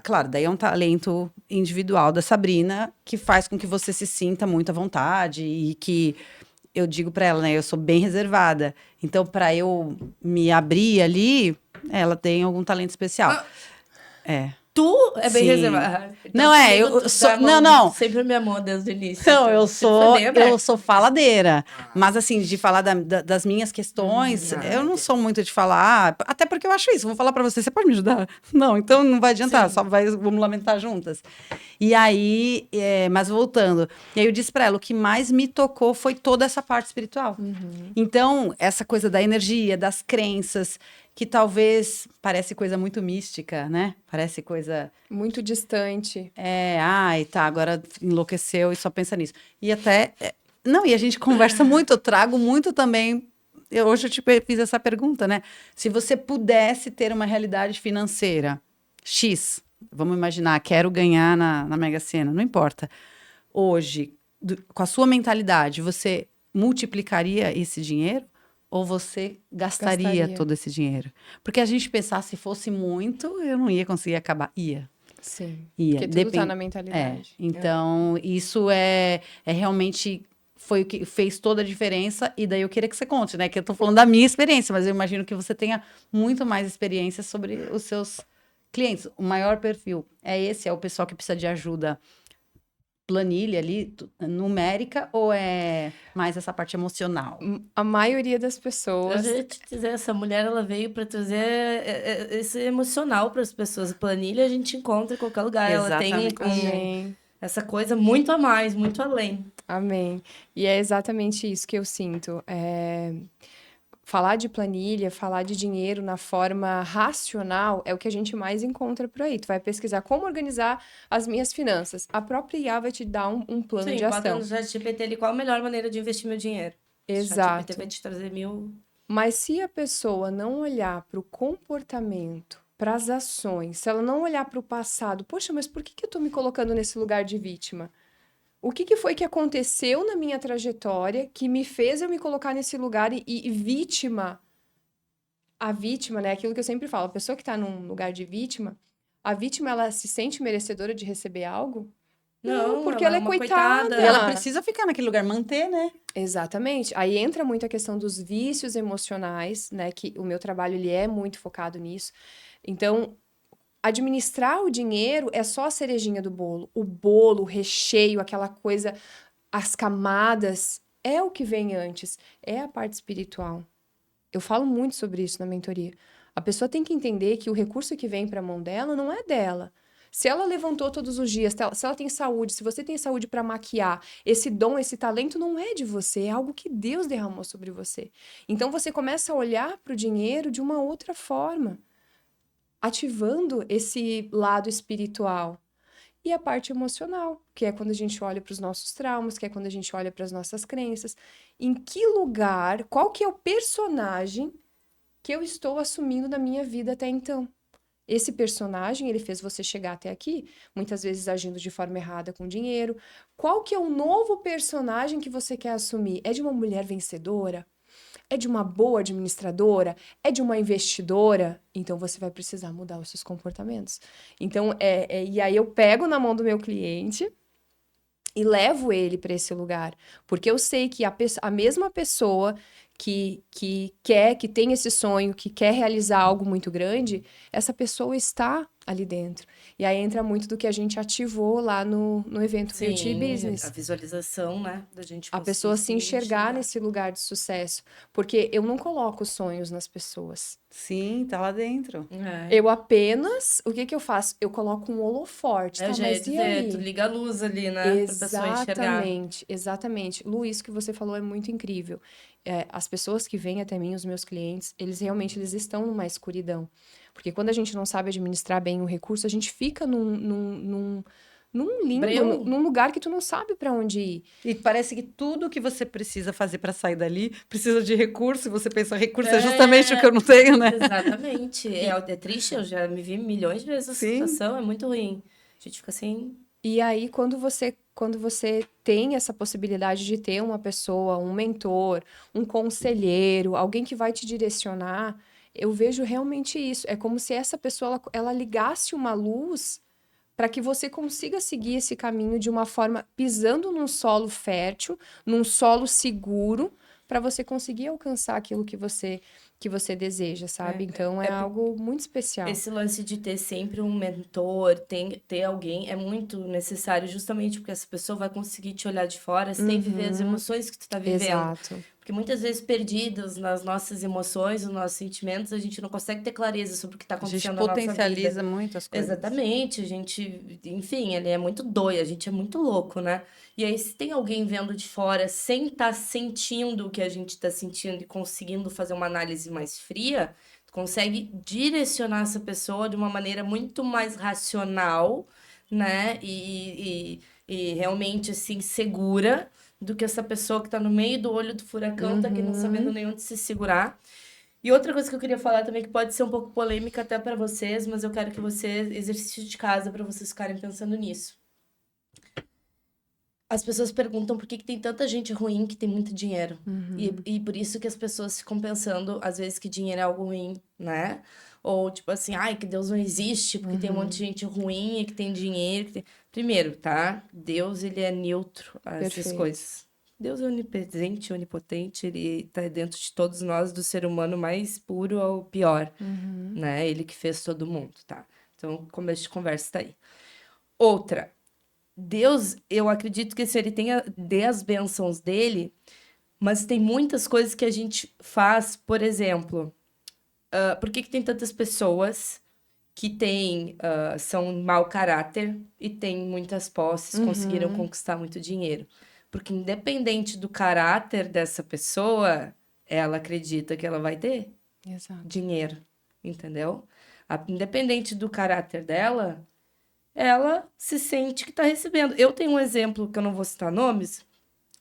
Claro, daí é um talento individual da Sabrina que faz com que você se sinta muito à vontade e que eu digo pra ela, né? Eu sou bem reservada. Então, pra eu me abrir ali, ela tem algum talento especial. É. Tu é bem Sim. reservada. Não, comigo eu tu sou. dá a Não, mão, não. Sempre me amou desde o início. Não, então. eu Sempre foi bem aberta. sou faladeira. Mas, assim, de falar das minhas questões, eu não sou muito de falar. Até porque eu acho isso. Vou falar pra você, você pode me ajudar? Não, então não vai adiantar, Sim. vamos lamentar juntas. E aí, mas voltando. E aí eu disse pra ela, o que mais me tocou foi toda essa parte espiritual. Então, essa coisa da energia, das crenças, que talvez parece coisa muito mística, né? Parece coisa... Muito distante. Ai, tá, agora enlouqueceu e só pensa nisso. E até. Não, e a gente conversa muito, eu trago muito também. Hoje eu te fiz essa pergunta, né? Se você pudesse ter uma realidade financeira X, vamos imaginar, quero ganhar na Mega Sena, não importa. Hoje, com a sua mentalidade, você multiplicaria esse dinheiro? Ou você gastaria todo esse dinheiro? Porque a gente pensar, se fosse muito, eu não ia conseguir acabar. Ia. Sim. Ia. Porque tudo tá na mentalidade. Então, isso é realmente foi o que fez toda a diferença. E daí eu queria que você conte, né? Que eu tô falando da minha experiência, mas eu imagino que você tenha muito mais experiência sobre os seus clientes. O maior perfil é o pessoal que precisa de ajuda planilha ali, numérica, ou é mais essa parte emocional? A maioria das Eu pessoas... já ia te dizer, essa mulher ela veio para trazer esse emocional para as pessoas. Planilha a gente encontra em qualquer lugar. Ela tem Amém. essa coisa muito a mais, muito além. Amém. E é exatamente isso que eu sinto. Falar de planilha, falar de dinheiro na forma racional é o que a gente mais encontra por aí. Tu vai pesquisar como organizar as minhas finanças. A própria IA vai te dar um plano de Bota ação. no ChatGPT ali qual a melhor maneira de investir meu dinheiro. O Exato. ChatGPT vai te trazer 1000... Mas se a pessoa não olhar para o comportamento, para as ações, se ela não olhar para o passado, poxa, mas por que eu estou me colocando nesse lugar de vítima? O que foi que aconteceu na minha trajetória que me fez eu me colocar nesse lugar e vítima? A vítima, né? Aquilo que eu sempre falo, a pessoa que está num lugar de vítima, a vítima, ela se sente merecedora de receber algo? Não, porque ela é uma coitada. E ela precisa ficar naquele lugar, manter, né? Exatamente. Aí entra muito a questão dos vícios emocionais, né? Que o meu trabalho, ele é muito focado nisso. Então, administrar o dinheiro é só a cerejinha do bolo. O bolo, o recheio, aquela coisa, as camadas, é o que vem antes. É a parte espiritual. Eu falo muito sobre isso na mentoria. A pessoa tem que entender que o recurso que vem para a mão dela não é dela. Se ela levantou todos os dias, se ela tem saúde, se você tem saúde para maquiar, esse dom, esse talento não é de você, é algo que Deus derramou sobre você. Então você começa a olhar para o dinheiro de uma outra forma, ativando esse lado espiritual. E a parte emocional, que é quando a gente olha para os nossos traumas, que é quando a gente olha para as nossas crenças. Em que lugar, qual que é o personagem que eu estou assumindo na minha vida até então? Esse personagem, ele fez você chegar até aqui, muitas vezes agindo de forma errada com dinheiro. Qual que é o novo personagem que você quer assumir? É de uma mulher vencedora? É de uma boa administradora? É de uma investidora? Então você vai precisar mudar os seus comportamentos. Então, e aí eu pego na mão do meu cliente e levo ele para esse lugar. Porque eu sei que a mesma pessoa que tem esse sonho, que quer realizar algo muito grande, essa pessoa está ali dentro. E aí entra muito do que a gente ativou lá no evento Beauty Business. A visualização, né? Da gente A pessoa se enxergar nesse lugar de sucesso. Porque eu não coloco sonhos nas pessoas. Sim, tá lá dentro. Eu apenas, o que eu faço? Eu coloco um holoforte, tá? Já ia Mas e dizer, aí? tu liga a luz ali, né? Pra pessoa enxergar. Exatamente. Lu, isso que você falou é muito incrível. As pessoas que vêm até mim, os meus clientes, eles estão numa escuridão. Porque quando a gente não sabe administrar bem o recurso, a gente fica num limbo, num lugar que tu não sabe para onde ir. E parece que tudo que você precisa fazer para sair dali precisa de recurso. E você pensa, recurso é justamente o que eu não tenho, né? Exatamente. É triste, eu já me vi milhões de vezes nessa situação, é muito ruim. A gente fica assim... E aí, quando você tem essa possibilidade de ter uma pessoa, um mentor, um conselheiro, alguém que vai te direcionar, eu vejo realmente isso. É como se essa pessoa, ela ligasse uma luz para que você consiga seguir esse caminho de uma forma, pisando num solo fértil, num solo seguro, para você conseguir alcançar aquilo que você deseja, sabe? Então, é algo muito especial. Esse lance de ter sempre um mentor, ter alguém, é muito necessário, justamente porque essa pessoa vai conseguir te olhar de fora sem viver as emoções que tu tá vivendo. Exato. Porque muitas vezes, perdidos nas nossas emoções, nos nossos sentimentos, a gente não consegue ter clareza sobre o que tá acontecendo na nossa vida. A gente potencializa muito as coisas. Exatamente, a gente, enfim, ele é muito doido, a gente é muito louco, né? E aí, se tem alguém vendo de fora, sem estar sentindo o que a gente tá sentindo e conseguindo fazer uma análise mais fria, tu consegue direcionar essa pessoa de uma maneira muito mais racional, né? E realmente, assim, segura, do que essa pessoa que tá no meio do olho do furacão, tá aqui não sabendo nem onde se segurar. E outra coisa que eu queria falar também, que pode ser um pouco polêmica até para vocês, mas eu quero que vocês, exercício de casa, para vocês ficarem pensando nisso. As pessoas perguntam por que tem tanta gente ruim que tem muito dinheiro. E por isso que as pessoas ficam pensando, às vezes, que dinheiro é algo ruim, né? Ou, tipo assim, ai, que Deus não existe, porque tem um monte de gente ruim e que tem dinheiro. Primeiro, tá? Deus, ele é neutro a essas coisas. Deus é onipresente, onipotente, ele tá dentro de todos nós, do ser humano mais puro ao pior, né? Ele que fez todo mundo, tá? Então, começo de conversa tá aí. Outra, Deus, eu acredito que se ele dê as bênçãos dele, mas tem muitas coisas que a gente faz, por exemplo, por que tem tantas pessoas que são mau caráter e têm muitas posses, conseguiram conquistar muito dinheiro? Porque independente do caráter dessa pessoa, ela acredita que ela vai ter dinheiro, entendeu? Independente do caráter dela, ela se sente que está recebendo. Eu tenho um exemplo, que eu não vou citar nomes,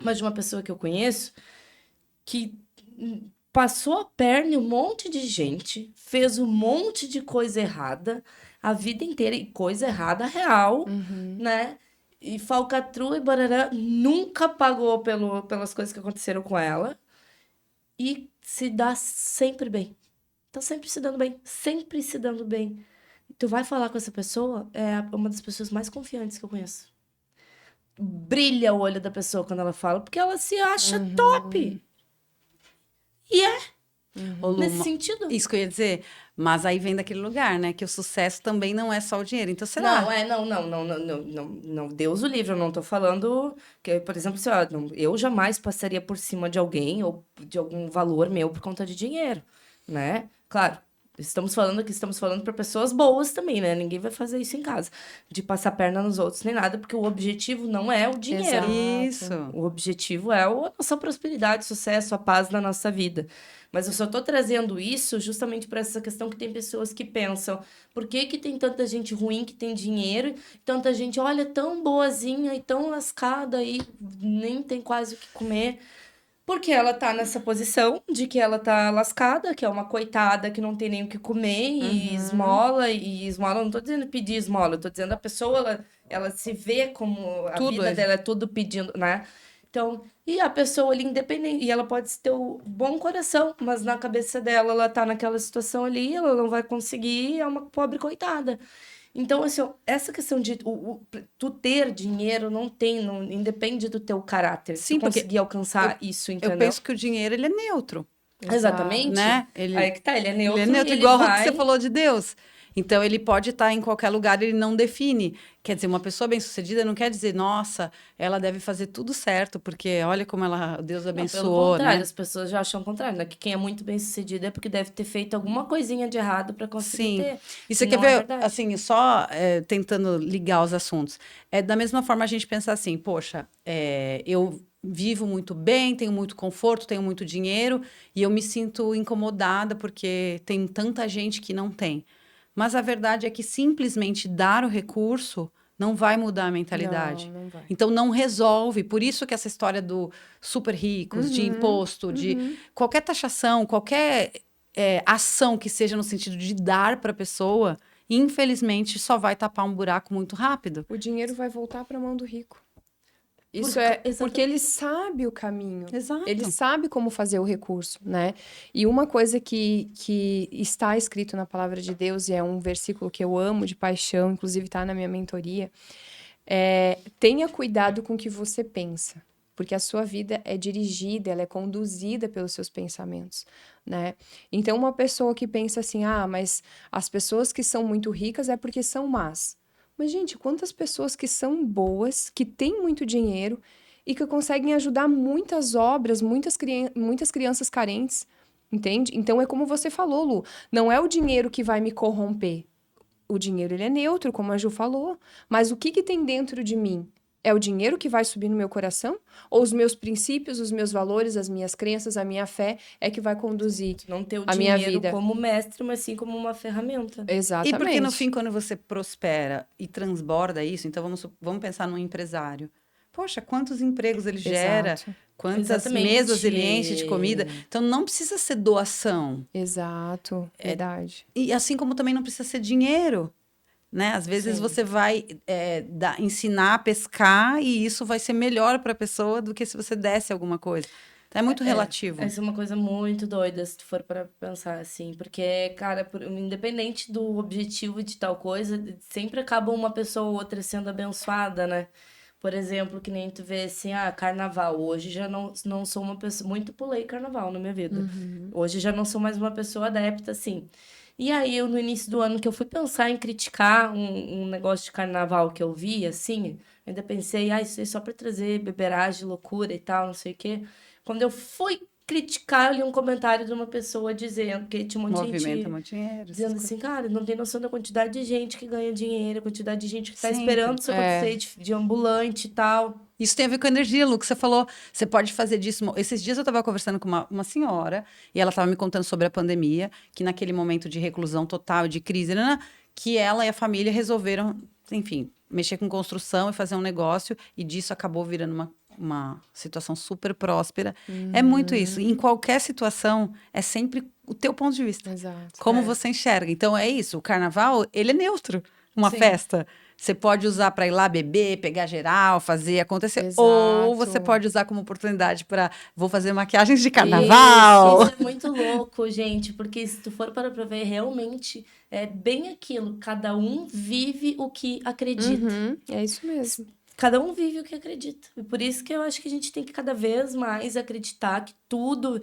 mas de uma pessoa que eu conheço, que passou a perna em um monte de gente, fez um monte de coisa errada, a vida inteira, e coisa errada real, né? E falcatrua e barará, nunca pagou pelas coisas que aconteceram com ela. E se dá sempre bem. Tá sempre se dando bem. Sempre se dando bem. Tu vai falar com essa pessoa, é uma das pessoas mais confiantes que eu conheço. Brilha o olho da pessoa quando ela fala, porque ela se acha top. E nesse sentido. Isso que eu ia dizer, mas aí vem daquele lugar, né? Que o sucesso também não é só o dinheiro. Então, será? Não, Deus o livre, eu não tô falando que, por exemplo, assim, eu jamais passaria por cima de alguém ou de algum valor meu por conta de dinheiro, né? Claro, estamos falando para pessoas boas também, né? Ninguém vai fazer isso em casa, de passar perna nos outros nem nada, porque o objetivo não é o dinheiro. Isso. O objetivo é a nossa prosperidade, sucesso, a paz na nossa vida. Mas eu só tô trazendo isso justamente para essa questão que tem pessoas que pensam, por que tem tanta gente ruim que tem dinheiro, tanta gente, olha, tão boazinha e tão lascada e nem tem quase o que comer? Porque ela tá nessa posição de que ela tá lascada, que é uma coitada que não tem nem o que comer e esmola, não tô dizendo pedir esmola, eu tô dizendo a pessoa, ela se vê como a tudo vida dela é tudo pedindo, né? Então, e a pessoa ali independente, e ela pode ter o bom coração, mas na cabeça dela, ela tá naquela situação ali, ela não vai conseguir, é uma pobre coitada. Então, assim, ó, essa questão de tu ter dinheiro não tem, não, independe do teu caráter. Se Sim, tu porque conseguir alcançar isso, eu entendeu? penso que o dinheiro, ele é neutro, Exatamente. né? Aí que tá, ele é Ele neutro, é neutro, e ele igual o que vai... você falou de Deus. Então, ele pode estar em qualquer lugar, ele não define. Quer dizer, uma pessoa bem-sucedida não quer dizer, nossa, ela deve fazer tudo certo, porque olha como Deus Não, pelo abençoou, contrário, né? as pessoas já acham o contrário, né? Que quem é muito bem sucedido é porque deve ter feito alguma coisinha de errado para conseguir Sim. ter. E você E quer não é ver, verdade. assim, só tentando ligar os assuntos. Da mesma forma, a gente pensa assim, poxa, eu vivo muito bem, tenho muito conforto, tenho muito dinheiro, e eu me sinto incomodada porque tem tanta gente que não tem. Mas a verdade é que simplesmente dar o recurso não vai mudar a mentalidade. Não vai. Então, não resolve. Por isso que essa história do super ricos, de imposto, de qualquer taxação, qualquer ação que seja no sentido de dar para a pessoa, infelizmente, só vai tapar um buraco muito rápido. O dinheiro vai voltar para a mão do rico. Isso Porque- porque ele sabe o caminho. Exato. Ele sabe como fazer o recurso, né? E uma coisa que está escrito na palavra de Deus, e é um versículo que eu amo de paixão, inclusive está na minha mentoria, tenha cuidado com o que você pensa, porque a sua vida é dirigida, ela é conduzida pelos seus pensamentos, né? Então, uma pessoa que pensa assim, mas as pessoas que são muito ricas é porque são más. Mas, gente, quantas pessoas que são boas, que têm muito dinheiro e que conseguem ajudar muitas obras, muitas crianças carentes, entende? Então, é como você falou, Lu, não é o dinheiro que vai me corromper. O dinheiro, ele é neutro, como a Ju falou. Mas o que tem dentro de mim? É o dinheiro que vai subir no meu coração? Ou os meus princípios, os meus valores, as minhas crenças, a minha fé é que vai conduzir Não ter o a minha dinheiro vida? como mestre, mas sim como uma ferramenta. Exatamente. E porque no fim, quando você prospera e transborda isso, então vamos pensar num empresário. Poxa, quantos empregos ele gera, Exato. quantas Exatamente. mesas ele enche de comida. Então não precisa ser doação. Exato, verdade. E assim como também não precisa ser dinheiro. Né? Às vezes Sim. você vai ensinar a pescar e isso vai ser melhor para a pessoa do que se você desse alguma coisa. Então é muito relativo. Essa é uma coisa muito doida, se tu for para pensar assim. Porque, cara, independente do objetivo de tal coisa, sempre acaba uma pessoa ou outra sendo abençoada, né? Por exemplo, que nem tu vê assim, carnaval. Hoje já não sou uma pessoa. Muito pulei carnaval na minha vida. Hoje já não sou mais uma pessoa adepta, assim. E aí, eu, no início do ano, que eu fui pensar em criticar um negócio de carnaval que eu vi, assim, ainda pensei, isso aí é só pra trazer beberagem, loucura e tal, não sei o quê. Quando eu fui criticar, eu li um comentário de uma pessoa dizendo que tinha um monte de Movimenta gente muito dinheiro. dizendo assim, cara, não tem noção da quantidade de gente que ganha dinheiro, a quantidade de gente que tá Sempre. esperando isso acontecer, de ambulante e tal. Isso tem a ver com energia, Lu, que você falou. Você pode fazer disso. Esses dias eu estava conversando com uma senhora e ela estava me contando sobre a pandemia, que naquele momento de reclusão total, de crise, que ela e a família resolveram, enfim, mexer com construção e fazer um negócio, e disso acabou virando uma situação super próspera. É muito isso. Em qualquer situação, é sempre o teu ponto de vista. Exato. Como você enxerga. Então, é isso. O carnaval, ele é neutro. Uma Sim. festa. Você pode usar para ir lá beber, pegar geral, fazer acontecer. Exato. Ou você pode usar como oportunidade para vou fazer maquiagens de carnaval. Isso é muito louco, gente, porque se tu for para ver, realmente é bem aquilo. Cada um vive o que acredita. É isso mesmo. Cada um vive o que acredita. E por isso que eu acho que a gente tem que cada vez mais acreditar que tudo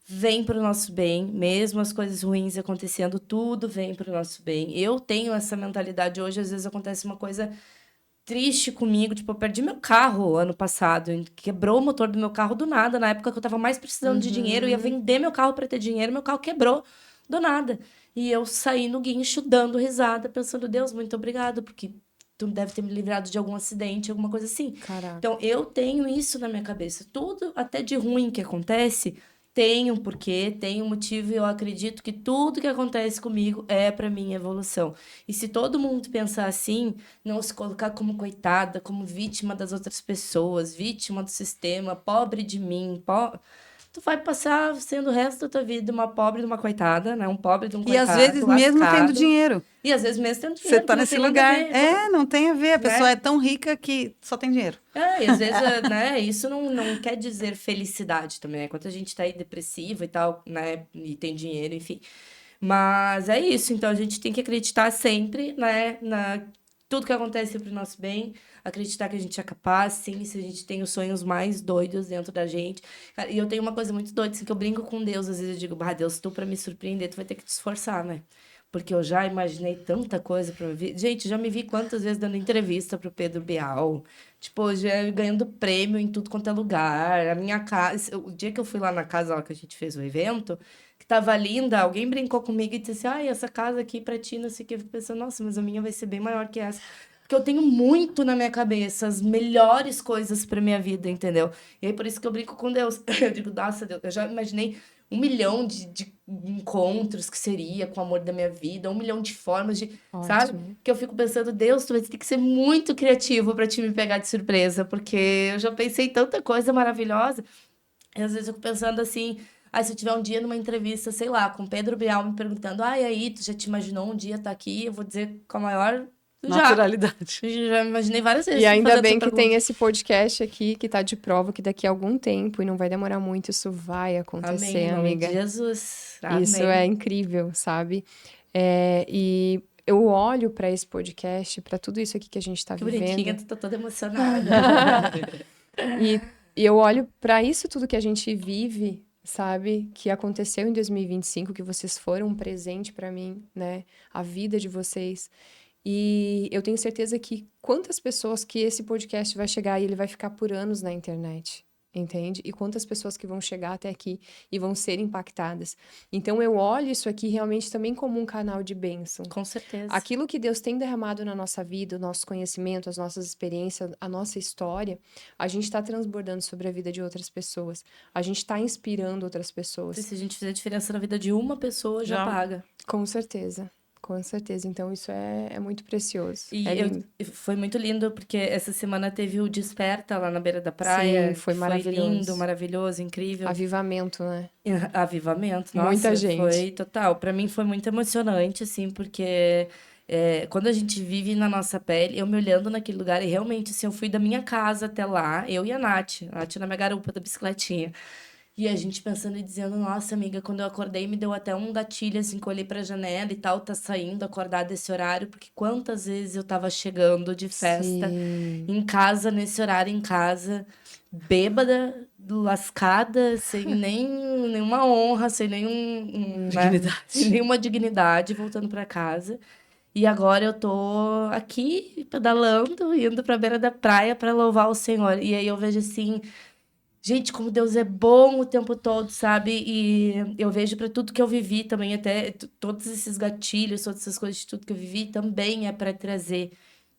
vem para o nosso bem, mesmo as coisas ruins acontecendo, tudo vem para o nosso bem. Eu tenho essa mentalidade hoje, às vezes acontece uma coisa triste comigo, tipo, eu perdi meu carro ano passado, quebrou o motor do meu carro do nada, na época que eu tava mais precisando de dinheiro, eu ia vender meu carro para ter dinheiro, meu carro quebrou do nada. E eu saí no guincho dando risada, pensando, Deus, muito obrigado, porque tu deve ter me livrado de algum acidente, alguma coisa assim. Caraca. Então, eu tenho isso na minha cabeça. Tudo, até de ruim que acontece, tem um porquê, tem um motivo, e eu acredito que tudo que acontece comigo é para minha evolução. E se todo mundo pensar assim, não se colocar como coitada, como vítima das outras pessoas, vítima do sistema, pobre de mim, tu vai passar sendo o resto da tua vida uma pobre de uma coitada, né? Um pobre de um E coitado, às vezes mesmo lascado. tendo dinheiro. E às vezes mesmo tendo Você dinheiro. tá que não nesse tem nada a lugar. ver. Não tem a ver. A pessoa Né? é tão rica que só tem dinheiro. E às vezes, né, isso não quer dizer felicidade também, né? Quando a gente tá aí depressivo e tal, né, e tem dinheiro, enfim. Mas é isso, então a gente tem que acreditar sempre, né, na tudo que acontece pro nosso bem, acreditar que a gente é capaz, sim, se a gente tem os sonhos mais doidos dentro da gente. Cara, e eu tenho uma coisa muito doida, assim, que eu brinco com Deus, às vezes eu digo, bah, Deus, tu pra me surpreender, tu vai ter que te esforçar, né? Porque eu já imaginei tanta coisa pra ver. Gente, já me vi quantas vezes dando entrevista pro Pedro Bial. Tipo, já ganhando prêmio em tudo quanto é lugar. A minha casa. O dia que eu fui lá na casa lá que a gente fez o evento, que tava linda, alguém brincou comigo e disse assim: ai, essa casa aqui pra ti, não sei o que. Eu fico pensando, nossa, mas a minha vai ser bem maior que essa. Porque eu tenho muito na minha cabeça as melhores coisas pra minha vida, entendeu? E aí por isso que eu brinco com Deus. Eu digo, nossa, Deus, eu já imaginei 1 milhão de encontros que seria com o amor da minha vida, 1 milhão de formas de, sabe? Ótimo. Que eu fico pensando, Deus, tu vai ter que ser muito criativo pra te me pegar de surpresa, porque eu já pensei em tanta coisa maravilhosa. E às vezes eu fico pensando assim, se eu tiver um dia numa entrevista, sei lá, com Pedro Bial me perguntando, e aí, tu já te imaginou um dia estar aqui? Eu vou dizer com a maior Naturalidade. Já imaginei várias vezes. E ainda fazer bem essa que tem pergunta. esse podcast aqui que tá de prova que daqui a algum tempo, e não vai demorar muito, isso vai Amém, acontecer, em nome de amiga. Jesus. Isso Amém. é incrível, sabe? E eu olho para esse podcast, para tudo isso aqui que a gente tá Que bonitinha, vivendo, tu tá toda emocionada. e eu olho para isso tudo que a gente vive, sabe? Que aconteceu em 2025, que vocês foram um presente para mim, né? A vida de vocês. E eu tenho certeza que quantas pessoas que esse podcast vai chegar e ele vai ficar por anos na internet, entende? E quantas pessoas que vão chegar até aqui e vão ser impactadas. Então eu olho isso aqui realmente também como um canal de bênção. Com certeza. Aquilo que Deus tem derramado na nossa vida, o nosso conhecimento, as nossas experiências, a nossa história, a gente está transbordando sobre a vida de outras pessoas. A gente está inspirando outras pessoas. Se a gente fizer diferença na vida de uma pessoa, já paga. Com certeza. Com certeza. Então, isso é muito precioso. E É lindo. foi muito lindo, porque essa semana teve o Desperta lá na beira da praia. Sim, foi que maravilhoso. Foi lindo, maravilhoso, incrível. Avivamento, né? Avivamento, nossa. Muita gente. Foi total. Pra mim foi muito emocionante, assim, porque quando a gente vive na nossa pele, eu me olhando naquele lugar, e realmente, assim, eu fui da minha casa até lá, eu e a Nath na minha garupa da bicicletinha. E a gente pensando e dizendo, nossa, amiga, quando eu acordei me deu até um gatilho, assim, que eu olhei pra janela e tal, tá saindo, acordar desse horário, porque quantas vezes eu tava chegando de festa, Sim. em casa, nesse horário em casa, bêbada, lascada, sem nenhuma honra, sem né? Dignidade. Sem nenhuma dignidade, voltando pra casa. E agora eu tô aqui, pedalando, indo pra beira da praia pra louvar o Senhor. E aí eu vejo assim... Gente, como Deus é bom o tempo todo, sabe? E eu vejo para tudo que eu vivi também, até todos esses gatilhos, todas essas coisas de tudo que eu vivi, também é para trazer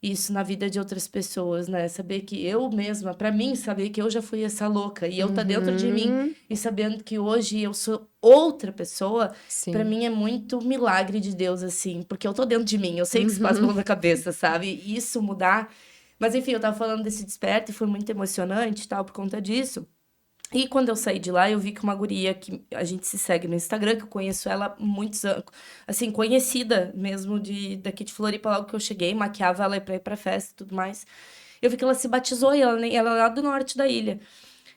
isso na vida de outras pessoas, né? Saber que eu mesma, para mim, saber que eu já fui essa louca e eu tá dentro de mim e sabendo que hoje eu sou outra pessoa, Sim. para mim é muito milagre de Deus, assim, porque eu tô dentro de mim, eu sei que se passa pela minha cabeça, sabe? E isso mudar. Mas enfim, eu tava falando desse desperto e foi muito emocionante e tal por conta disso. E quando eu saí de lá, eu vi que uma guria que a gente se segue no Instagram, que eu conheço ela há muitos anos, assim, conhecida mesmo daqui de Floripa, logo que eu cheguei, maquiava ela pra ir pra festa e tudo mais. Eu vi que ela se batizou e ela é lá do norte da ilha.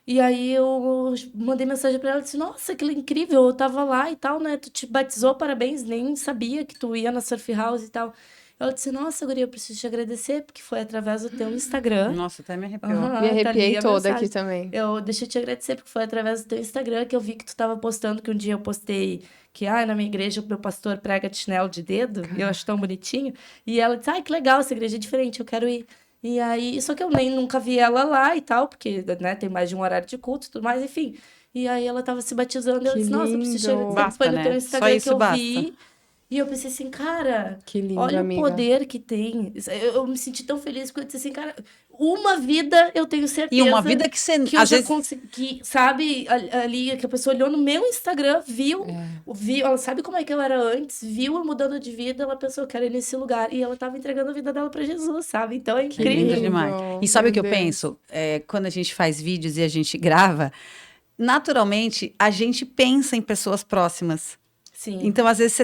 E aí eu mandei mensagem pra ela e disse, nossa, que incrível, eu tava lá e tal, né? Tu te batizou, parabéns, nem sabia que tu ia na Surf House e tal. Ela disse, nossa, guria, eu preciso te agradecer, porque foi através do teu Instagram. Nossa, até me arrepiou. Aham, Me tá ali arrepiei a toda mensagem. aqui também. Deixa eu te agradecer, porque foi através do teu Instagram que eu vi que tu tava postando, que um dia eu postei que, na minha igreja o meu pastor prega de chinelo de dedo, eu acho tão bonitinho. E ela disse, que legal, essa igreja é diferente, eu quero ir. E aí, só que eu nunca vi ela lá e tal, porque, né, tem mais de um horário de culto e tudo mais, enfim. E aí ela tava se batizando, e eu Que disse, nossa, eu preciso te lindo. agradecer, Basta, foi no né? teu Só Instagram isso que eu basta. vi. E eu pensei assim, cara, Que lindo, olha amiga. o poder que tem. Eu me senti tão feliz porque eu disse assim, cara, uma vida eu tenho certeza. E uma vida que você, que eu às já vezes... consegui, sabe, ali, que a pessoa olhou no meu Instagram, viu, ela sabe como é que eu era antes, viu eu mudando de vida, ela pensou, eu quero ir nesse lugar. E ela tava entregando a vida dela pra Jesus, sabe? Então é Que lindo incrível. demais. E sabe o que eu Meu Deus. penso? Quando a gente faz vídeos e a gente grava, naturalmente, a gente pensa em pessoas próximas. Sim. Então, às vezes,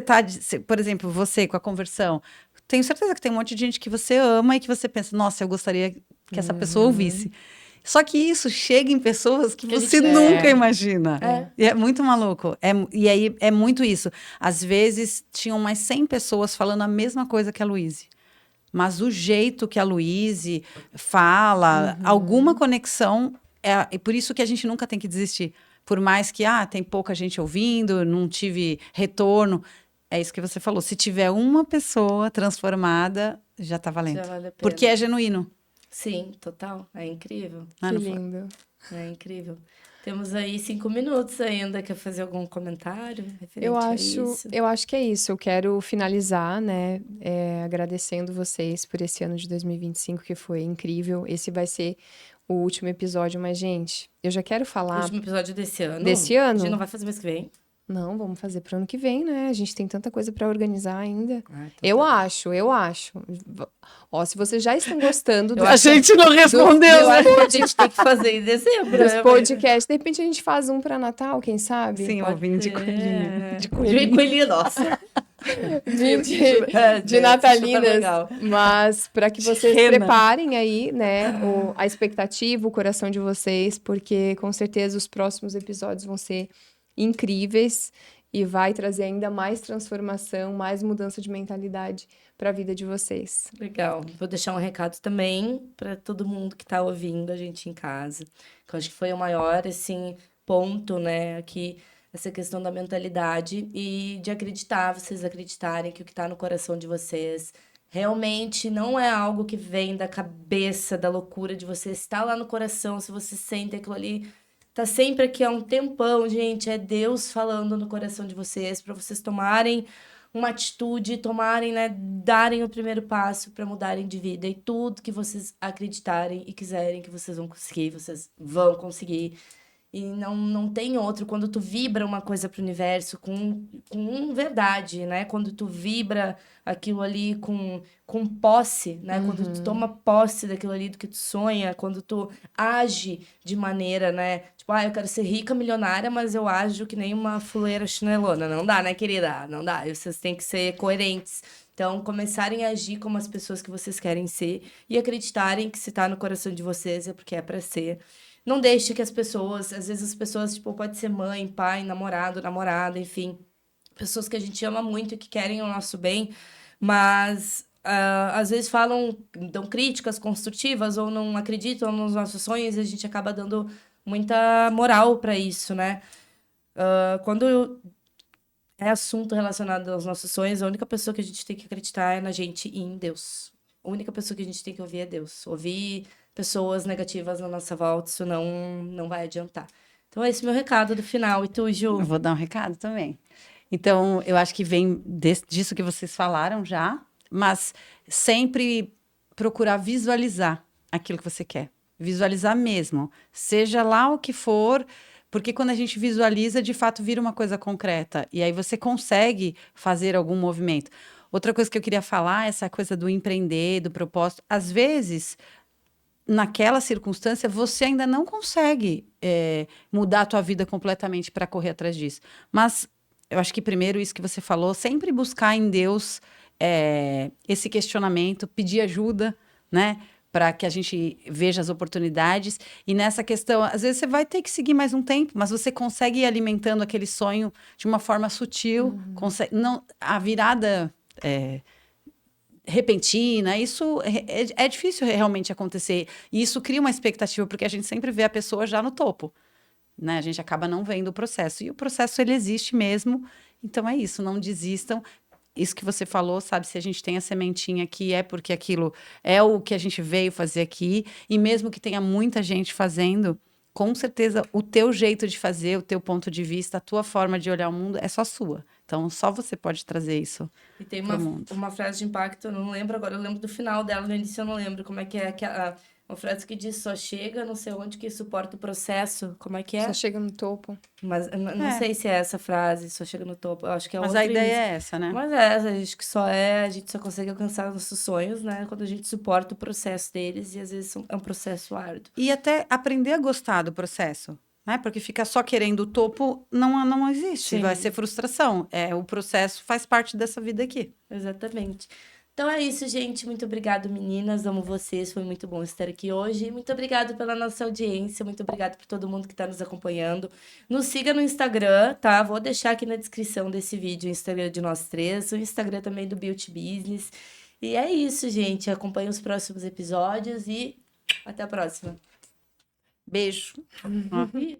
por exemplo, você com a conversão, tenho certeza que tem um monte de gente que você ama e que você pensa, nossa, eu gostaria que essa pessoa ouvisse. Só que isso chega em pessoas que você nunca imagina. E é muito maluco. E aí é muito isso. Às vezes, tinham mais 100 pessoas falando a mesma coisa que a Luíse. Mas o jeito que a Luíse fala, alguma conexão, e por isso que a gente nunca tem que desistir. Por mais que, tem pouca gente ouvindo, não tive retorno. É isso que você falou. Se tiver uma pessoa transformada, já tá valendo. Já vale a pena. Porque é genuíno. Sim, total. É incrível. Que lindo. É incrível. Temos aí 5 minutos ainda. Quer fazer algum comentário referente a isso? Eu acho que é isso. Eu quero finalizar, né, agradecendo vocês por esse ano de 2025, que foi incrível. Esse vai ser o último episódio, mas, gente, eu já quero falar... O último episódio desse ano? Desse ano? A gente não vai fazer mês que vem? Não, vamos fazer pro ano que vem, né? A gente tem tanta coisa para organizar ainda. Então eu acho. Ó, se vocês já estão gostando... A gente não respondeu, eu acho que a gente tem que fazer em dezembro. Dos podcasts. De repente a gente faz um para Natal, quem sabe? Sim, Pode ouvindo de ser. coelhinho. De coelhinho, nossa. de natalinas, super legal. mas para que vocês Rena. preparem aí, né, a expectativa, o coração de vocês, porque com certeza os próximos episódios vão ser incríveis e vai trazer ainda mais transformação, mais mudança de mentalidade para a vida de vocês. Legal. Vou deixar um recado também para todo mundo que está ouvindo a gente em casa, que eu acho que foi o maior, assim, ponto, né, aqui, essa questão da mentalidade e de acreditar, vocês acreditarem que o que está no coração de vocês realmente não é algo que vem da cabeça, da loucura de vocês, está lá no coração, se você sente aquilo ali, tá sempre aqui há um tempão, gente, é Deus falando no coração de vocês, para vocês tomarem uma atitude, tomarem, né, darem o primeiro passo para mudarem de vida, e tudo que vocês acreditarem e quiserem que vocês vocês vão conseguir. E não tem outro. Quando tu vibra uma coisa pro universo com verdade, né? Quando tu vibra aquilo ali com posse, né? Quando tu toma posse daquilo ali do que tu sonha, quando tu age de maneira, né? Tipo, eu quero ser rica, milionária, mas eu ajo que nem uma fuleira chinelona. Não dá, né, querida? Não dá. Vocês têm que ser coerentes. Então, começarem a agir como as pessoas que vocês querem ser e acreditarem que se tá no coração de vocês é porque é pra ser. Não deixe que as pessoas, às vezes as pessoas, tipo, pode ser mãe, pai, namorado, namorada, enfim, pessoas que a gente ama muito e que querem o nosso bem, mas às vezes dão críticas construtivas ou não acreditam nos nossos sonhos e a gente acaba dando muita moral para isso, né? Quando é assunto relacionado aos nossos sonhos, a única pessoa que a gente tem que acreditar é na gente e em Deus. A única pessoa que a gente tem que ouvir é Deus. Ouvir pessoas negativas na nossa volta, isso não vai adiantar. Então, esse é o meu recado do final. E tu, Ju? Eu vou dar um recado também. Então, eu acho que vem disso que vocês falaram já, mas sempre procurar visualizar aquilo que você quer. Visualizar mesmo. Seja lá o que for, porque quando a gente visualiza, de fato, vira uma coisa concreta. E aí você consegue fazer algum movimento. Outra coisa que eu queria falar é essa coisa do empreender, do propósito. Às vezes, naquela circunstância, você ainda não consegue mudar a tua vida completamente para correr atrás disso. Mas eu acho que primeiro, isso que você falou, sempre buscar em Deus esse questionamento, pedir ajuda, né? Para que a gente veja as oportunidades. E nessa questão, às vezes você vai ter que seguir mais um tempo, mas você consegue ir alimentando aquele sonho de uma forma sutil. A virada repentina, isso é difícil realmente acontecer. E isso cria uma expectativa, porque a gente sempre vê a pessoa já no topo, né? A gente acaba não vendo o processo. E o processo, ele existe mesmo. Então, é isso, não desistam. Isso que você falou, sabe? Se a gente tem a sementinha aqui, é porque aquilo é o que a gente veio fazer aqui. E mesmo que tenha muita gente fazendo, com certeza, o teu jeito de fazer, o teu ponto de vista, a tua forma de olhar o mundo é só sua. Então, só você pode trazer isso. E tem uma frase de impacto, eu não lembro agora, eu lembro do final dela, no início eu não lembro como é que é. Uma frase que diz, só chega, não sei onde, que suporta o processo. Como é que é? Só chega no topo. Mas não sei se é essa frase, só chega no topo. Eu acho que é Mas outra. a ideia é essa, né? Mas acho que a gente só consegue alcançar nossos sonhos, né? Quando a gente suporta o processo deles, e às vezes é um processo árduo. E até aprender a gostar do processo, né? Porque ficar só querendo o topo não existe, Sim. vai ser frustração. O processo faz parte dessa vida aqui. Exatamente. Então é isso, gente. Muito obrigado, meninas. Amo vocês. Foi muito bom estar aqui hoje. Muito obrigado pela nossa audiência. Muito obrigado por todo mundo que está nos acompanhando. Nos siga no Instagram, tá? Vou deixar aqui na descrição desse vídeo o Instagram de nós três, o Instagram também do Beauty Business. E é isso, gente. Acompanhe os próximos episódios e até a próxima. Beijo. Ih,